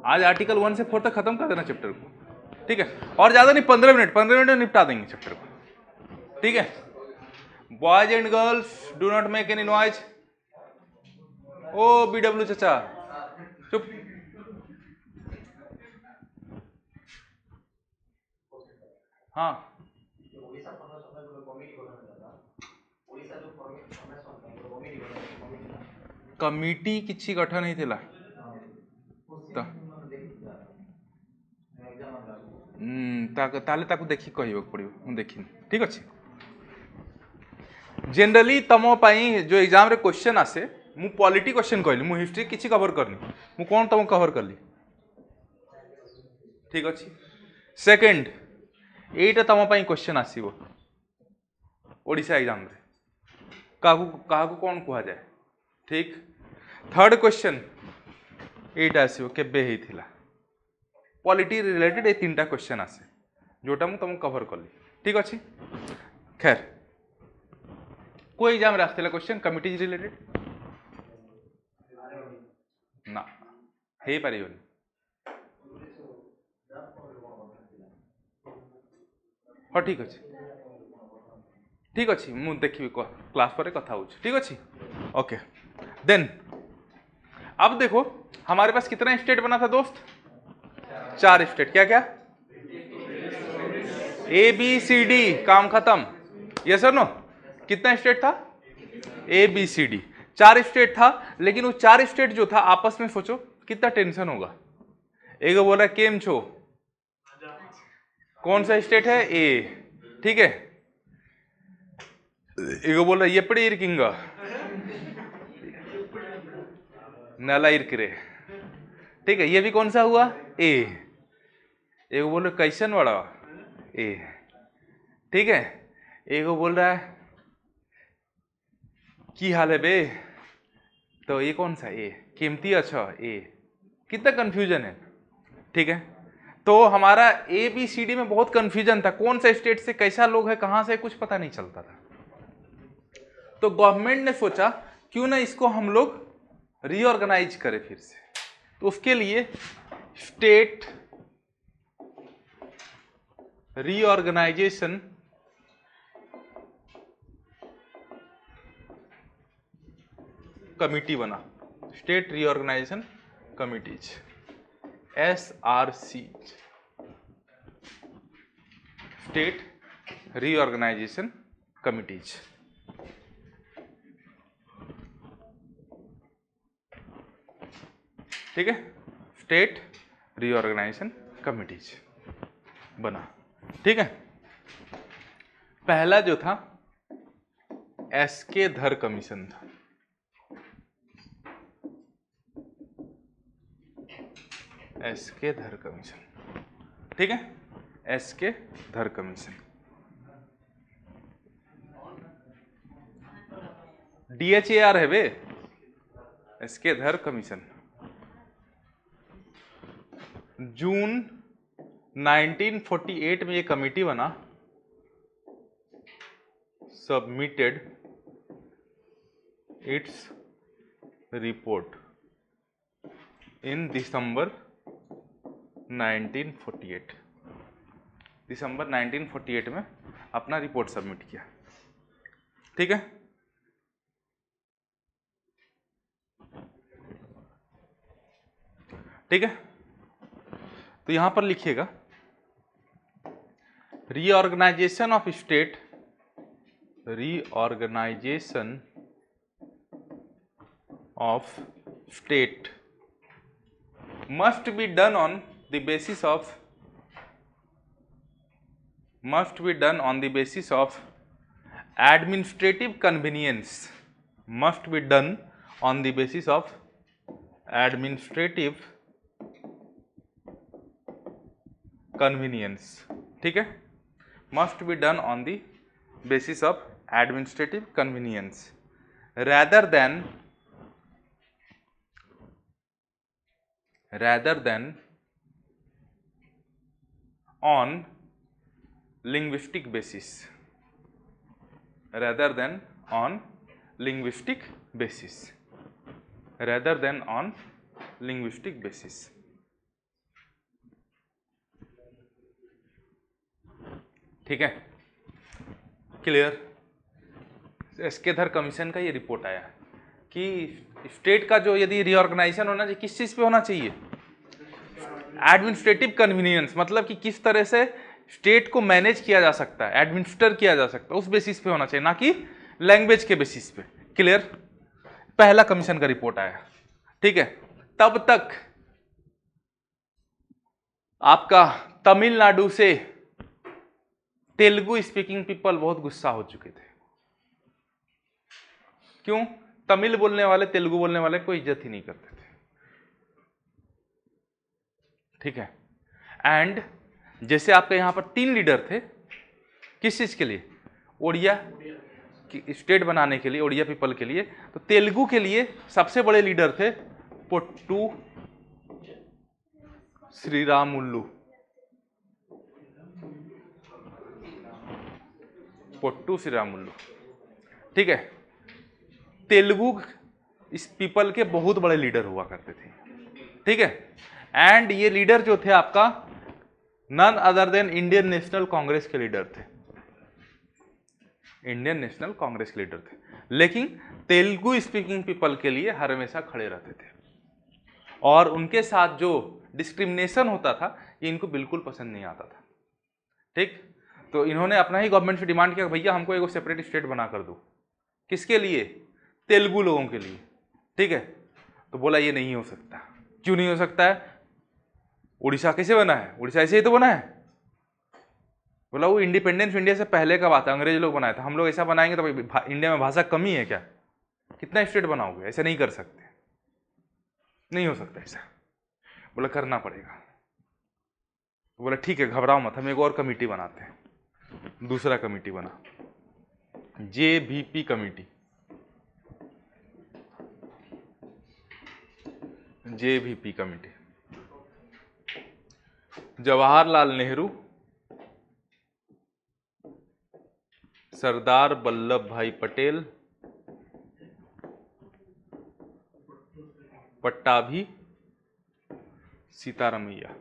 Speaker 1: आज आर्टिकल 1 से 4 तक खत्म कर देना चैप्टर को, ठीक है? और ज्यादा नहीं, 15 मिनट में निपटा देंगे चैप्टर को, ठीक है? Boys and girls do not make any noise. ओ BW चाचा चुप। हाँ कमिटी किसी गठन ही थिला ताले ताकू देखी कहबो पड़ियो, मु देखिनी, ठीक अछि। जनरली तमो पाई जो एग्जाम रे क्वेश्चन आसे, मु पॉलिटी क्वेश्चन कहली, मु हिस्ट्री किछि कवर करनी, मु कोन तम कवर करली, ठीक अछि। सेकंड एटा तम पाई क्वेश्चन आसीबो ओडिसा एग्जाम रे, काहू काहू कोन कुहा जाय, ठीक। थर्ड क्वेश्चन एटा आसीबो केबे हेथिला, पॉलिटी रिलेटेड ए तीनटा क्वेश्चन आसे जोटा मु तम कवर करली, ठीक अछि। खैर कोई एग्जाम रे आस्थिला क्वेश्चन कमिटी रिलेटेड ना हे पारियोनी, हाँ ठीक अच्छे, ठीक अच्छे, मु देखी क्लास पर कथा हो, ठीक अच्छे, ओके। देन अब देखो हमारे पास कितना स्टेट बना था दोस्त, 4 स्टेट, क्या क्या, ABCD, काम खत्म, यस और नो। कितना स्टेट था, ABCD, 4 स्टेट था। लेकिन वो 4 स्टेट जो था आपस में सोचो कितना टेंशन होगा। एक बोला केम छो, कौन सा स्टेट है, ए, ठीक है। एक बोल रहा एपड़ी इरिकिंगा नला इरकिरे, ठीक है, ये भी कौन सा हुआ, ए। एक बोल रहा कैसन वाला, ए, ठीक है। एक बोल रहा है की हाल है बे, तो ये कौन सा, ए। कीमती, अच्छा, ए। कितना कंफ्यूजन है, ठीक है। तो हमारा ABCD में बहुत कंफ्यूजन था, कौन सा स्टेट से कैसा लोग है, कहां से, कुछ पता नहीं चलता था। तो गवर्नमेंट ने सोचा क्यों ना इसको हम लोग रीऑर्गेनाइज करें फिर से। तो उसके लिए स्टेट रीऑर्गेनाइजेशन कमिटी बना, state reorganisation committees, SRC, state reorganisation committees. ठीक है, स्टेट रीऑर्गेनाइजेशन कमिटीज बना, ठीक है। पहला जो था SK धर कमीशन था, SK धर कमीशन, ठीक है, SK धर कमीशन। DHAR है बे, SK धर कमीशन। जून 1948 में ये कमिटी बना, सबमिटेड इट्स रिपोर्ट इन दिसंबर 1948, दिसंबर 1948 में अपना रिपोर्ट सबमिट किया, ठीक है। ठीक है, तो यहां पर लिखिएगा reorganisation of state, reorganisation of state must be done on the basis of, must be done on the basis of administrative convenience, must be done on the basis of administrative convenience, ठीक है। must be done on the basis of administrative convenience rather than on linguistic basis, rather than on linguistic basis, rather than on linguistic basis। ठीक है, clear. एस्केधर commission का ये report आया कि state का जो यदि रीऑर्गेनाइजेशन होना चाहिए किस चीज पे होना चाहिए, एडमिनिस्ट्रेटिव कन्वीनियंस, मतलब कि किस तरह से स्टेट को मैनेज किया जा सकता है, एडमिनिस्टर किया जा सकता है, उस बेसिस पे होना चाहिए, ना कि लैंग्वेज के बेसिस पे। क्लियर, पहला कमीशन का रिपोर्ट आया। ठीक है, तब तक आपका तमिलनाडु से तेलुगु स्पीकिंग पीपल बहुत गुस्सा हो चुके थे। क्यों? तमिल बोलने वाले तेलुगु बोलने वाले कोई इज्जत ही नहीं करते थे। ठीक है, एंड जैसे आपके यहां पर 3 लीडर थे, किस चीज के लिए? ओडिया स्टेट बनाने के लिए, ओडिया पीपल के लिए। तो तेलुगु के लिए सबसे बड़े लीडर थे पोट्टू श्रीरामुलु, पोट्टू श्रीरामुलु। ठीक है, तेलुगु इस पीपल के बहुत बड़े लीडर हुआ करते थे। ठीक है, एंड ये लीडर जो थे आपका none other than Indian National Congress के लीडर थे, इंडियन नेशनल कांग्रेस के लीडर थे। लेकिन तेलुगु स्पीकिंग पीपल के लिए हर हमेशा खड़े रहते थे, और उनके साथ जो डिस्क्रिमिनेशन होता था ये इनको बिल्कुल पसंद नहीं आता था। ठीक, तो इन्होंने अपना ही गवर्नमेंट से डिमांड किया, भैया हमको एक सेपरेट स्टेट बना कर दो। किसके लिए? तेलुगु लोगों के लिए। ठीक है, तो बोला ये नहीं हो सकता। क्यों नहीं हो सकता है? उड़ीसा कैसे बना है? उड़ीसा ऐसे ही तो बना है। बोला वो इंडिपेंडेंस इंडिया से पहले का बात है, अंग्रेज लोग बनाया था, हम लोग ऐसा बनाएंगे तो इंडिया में भाषा कमी है क्या? कितना स्टेट बनाओगे? ऐसे नहीं कर सकते, नहीं हो सकता ऐसा। बोला करना पड़ेगा। बोला ठीक है, घबराओ मत, हम एक और कमेटी बनाते हैं। दूसरा कमेटी बना, JVP committee, JVP committee. Jawaharlal Nehru, Sardar Vallabh Bhai Patel, Pattabhi Sitaramayya,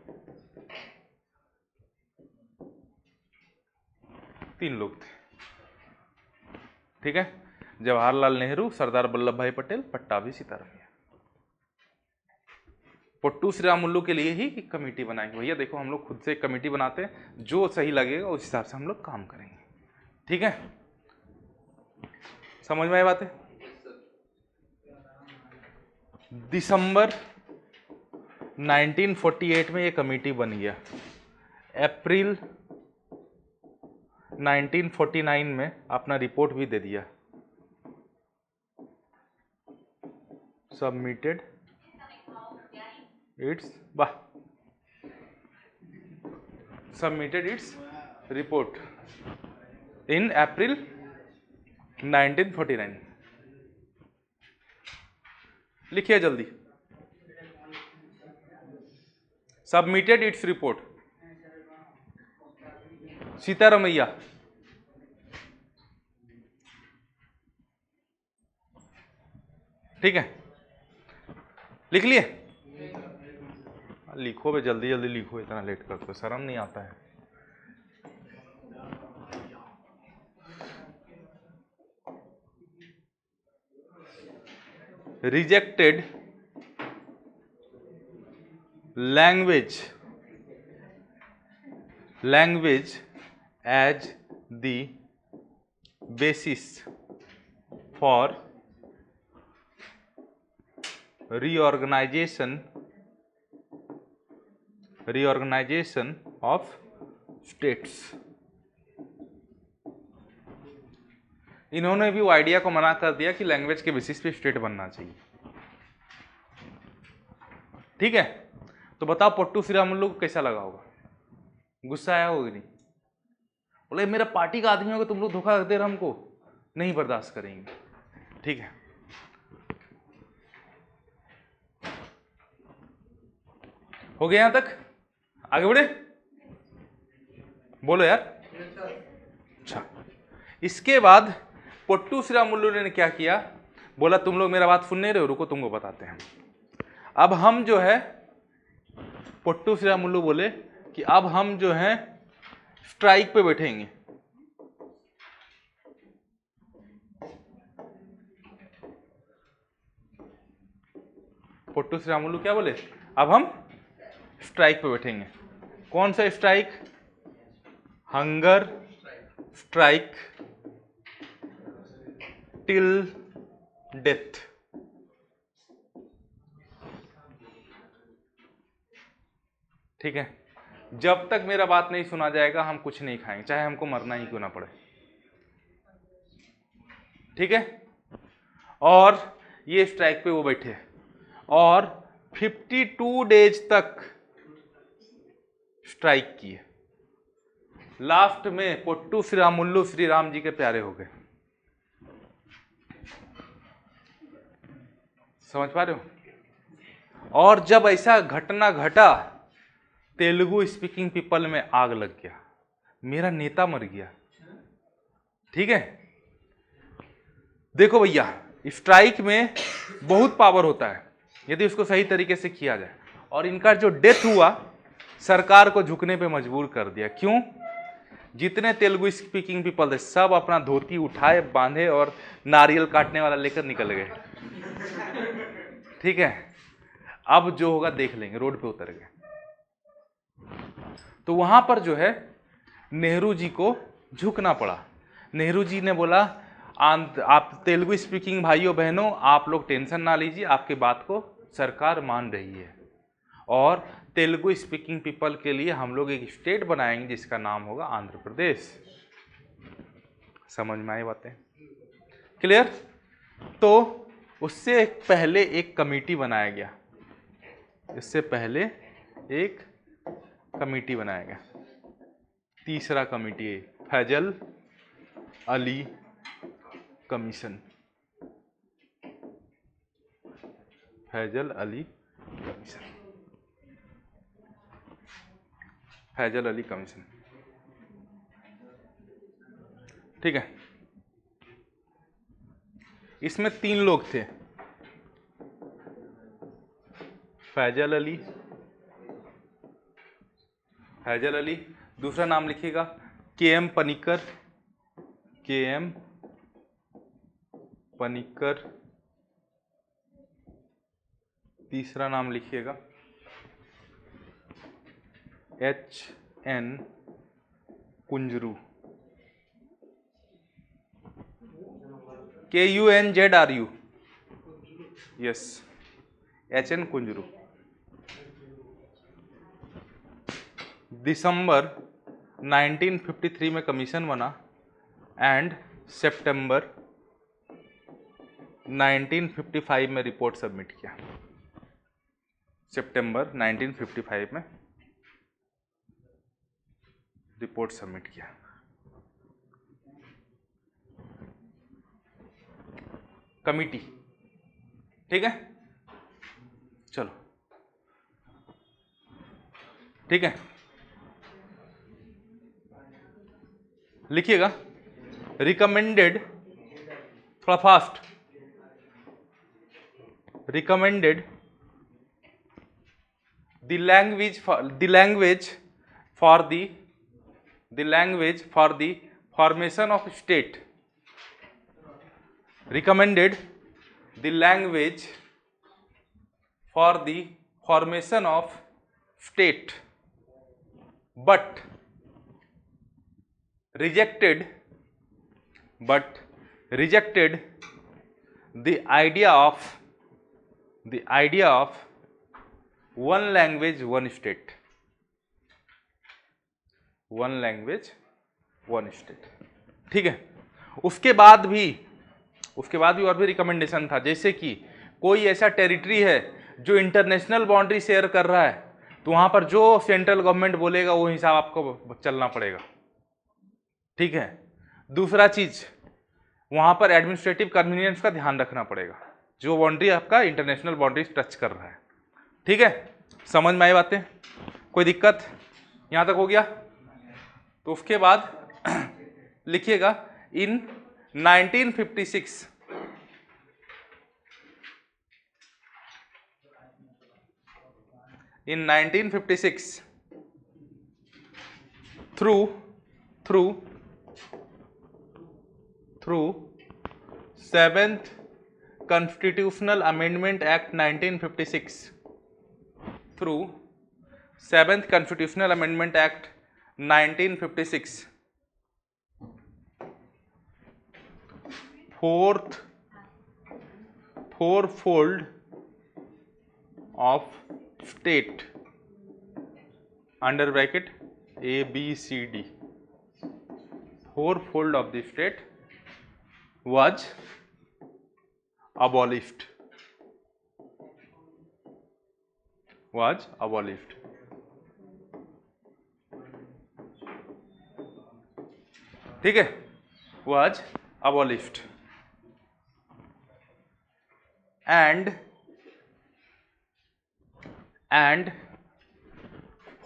Speaker 1: 3 लोग थे। ठीक है, जवाहरलाल नेहरू, सरदार वल्लभ भाई पटेल, पट्टाभी सीतारमैया। पोट्टू श्रीरामुलु के लिए ही एक कमेटी बनाएंगे। भैया देखो, हम लोग खुद से एक कमेटी बनाते हैं, जो सही लगेगा उस हिसाब से हम लोग काम करेंगे। ठीक है, समझ में आई बात है? दिसंबर 1948 में ये कमेटी बन गया। अप्रैल 1949 में अपना रिपोर्ट भी दे दिया, submitted its submitted its report in April 1949। लिखिए जल्दी, सबमिटेड इट्स रिपोर्ट, सीतारमैया। ठीक है, लिख लिए? लिखो बे, जल्दी जल्दी लिखो, इतना लेट करते हो, शर्म नहीं आता है? Rejected language as the basis for reorganization of states। इन्होंने भी वो आइडिया को मना कर दिया कि लैंग्वेज के बेसिस पे स्टेट बनना चाहिए। ठीक है, तो बताओ पोट्टू श्रीरामुलु को कैसा लगा होगा? गुस्सा आया होगा नहीं? बोले मेरा पार्टी का आदमी होगा, तुम लोग धोखा दे रहे हमको, नहीं बर्दाश्त करेंगे। ठीक है, हो गया यहां तक, आगे बढ़े, बोलो यार। अच्छा, इसके बाद पोट्टू श्रीरामुलु ने क्या किया, बोला तुम लोग मेरा बात सुन नहीं रहे हो, रुको तुमको बताते हैं। अब हम जो है, पोट्टू श्रीरामुलु बोले कि अब हम जो है स्ट्राइक पे बैठेंगे। पोट्टू श्रीरामुलु क्या बोले, अब हम स्ट्राइक पे बैठेंगे। कौन सा strike, hunger strike till death. ठीक है, जब तक मेरा बात नहीं सुना जाएगा हम कुछ नहीं खाएंगे, चाहे हमको मरना ही क्यों ना पड़े। ठीक है, और ये स्ट्राइक पे वो बैठे और 52 डेज तक स्ट्राइक किए। लास्ट में पोट्टू श्रीरामुलु श्री राम जी के प्यारे हो गए। समझ पा रहे हो। और जब ऐसा घटना घटा, तेलुगु स्पीकिंग पीपल में आग लग गया, मेरा नेता मर गया। ठीक है, देखो भैया, स्ट्राइक में बहुत पावर होता है यदि उसको सही तरीके से किया जाए। और इनका जो डेथ हुआ, सरकार को झुकने पे मजबूर कर दिया। क्यों, जितने तेलुगु स्पीकिंग पीपल थे सब अपना धोती उठाए, बांधे और नारियल काटने वाला लेकर निकल गए। ठीक है, अब जो होगा देख लेंगे, रोड पे उतर गए। तो वहां पर जो है नेहरू जी को झुकना पड़ा। नेहरू जी ने बोला आप तेलुगु स्पीकिंग भाइयों बहनों, आप लोग टेंशन ना लीजिए, आपकी बात को सरकार मान रही है और तेलुगु स्पीकिंग पीपल के लिए हम लोग एक स्टेट बनाएंगे जिसका नाम होगा आंध्र प्रदेश। समझ में आई बातें, क्लियर। तो उससे पहले एक कमेटी बनाया गया, इससे पहले एक कमेटी बनाया गया, तीसरा कमेटी है Fazal Ali commission. Fazal Ali commission, Fazal Ali commission. ठीक है, इसमें 3 लोग थे, फैजल अली, फैजल अली, दूसरा नाम लिखिएगा के.एम. पनिक्कर, के.एम. पनिक्कर, तीसरा नाम लिखिएगा H.N. Kunzru, KUNZRU, yes, H.N. Kunzru. दिसंबर 1953 में कमीशन बना एंड सितंबर 1955 में रिपोर्ट सबमिट किया। सितंबर 1955 में रिपोर्ट सबमिट किया। कमिटी, ठीक है, चलो ठीक है, लिखिएगा रिकमेंडेड, थोड़ा fast, recommended the language for the formation of state, recommended the language for the formation of state but rejected the idea of one language one state, one language one state। ठीक है, उसके बाद भी और भी recommendation था, जैसे कि कोई ऐसा टेरिटरी है जो इंटरनेशनल बाउंड्री शेयर कर रहा है, तो वहां पर जो सेंट्रल गवर्नमेंट बोलेगा वो हिसाब आपको चलना पड़ेगा। ठीक है। दूसरा चीज, वहां पर एडमिनिस्ट्रेटिव कन्वीनियंस का ध्यान रखना पड़ेगा, जो बाउंड्री आपका इंटरनेशनल बाउंड्री टच कर रहा है। ठीक है, समझ में आई बातें? कोई दिक्कत? यहां तक हो गया? तो उसके बाद लिखिएगा इन 1956 in 1956 through 7th Constitutional Amendment Act 1956 through 7th Constitutional Amendment Act 1956 fourfold of state under bracket A B C D, fourfold of the state was abolished, ठीक है, was abolished, and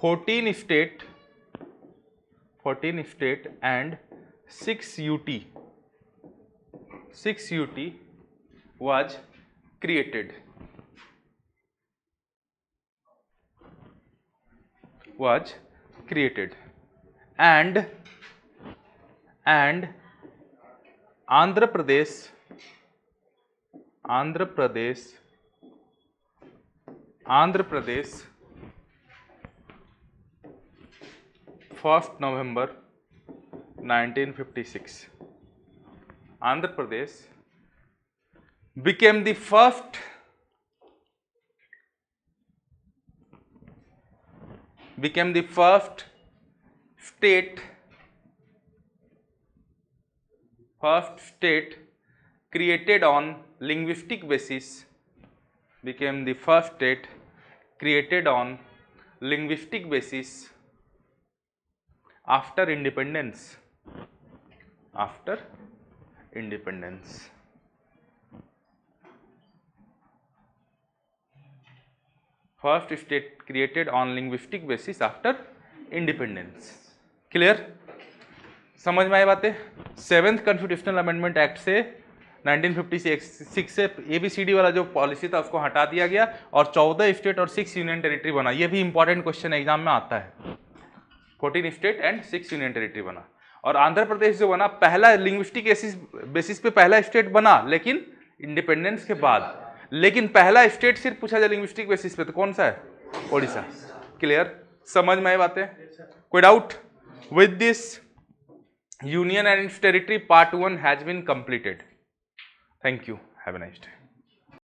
Speaker 1: 14 state and 6 UT was created, and Andhra Pradesh 1st November 1956 Andhra Pradesh became the first state created on linguistic basis, after independence. First state created on linguistic basis after independence. Clear? समझ में आई बातें? 7th constitutional amendment act से 1956 से ABCD वाला जो policy था उसको हटा दिया गया और 14 स्टेट और 6 यूनियन टेरिटरी बना। ये भी इंपॉर्टेंट क्वेश्चन एग्जाम में आता है। 14 स्टेट एंड 6 यूनियन टेरिटरी बना। और आंध्र प्रदेश जो बना, पहला लिंग्विस्टिक बेसिस पे पहला स्टेट बना, लेकिन इंडिपेंडेंस के बाद। लेकिन पहला स्टेट सिर्फ पूछा जाए लिंग्विस्टिक बेसिस पे तो कौन सा है? ओडिशा। क्लियर? समझ में आई बातें? कोई doubt? With this union and territory part 1 has been completed. Thank you, have a nice day.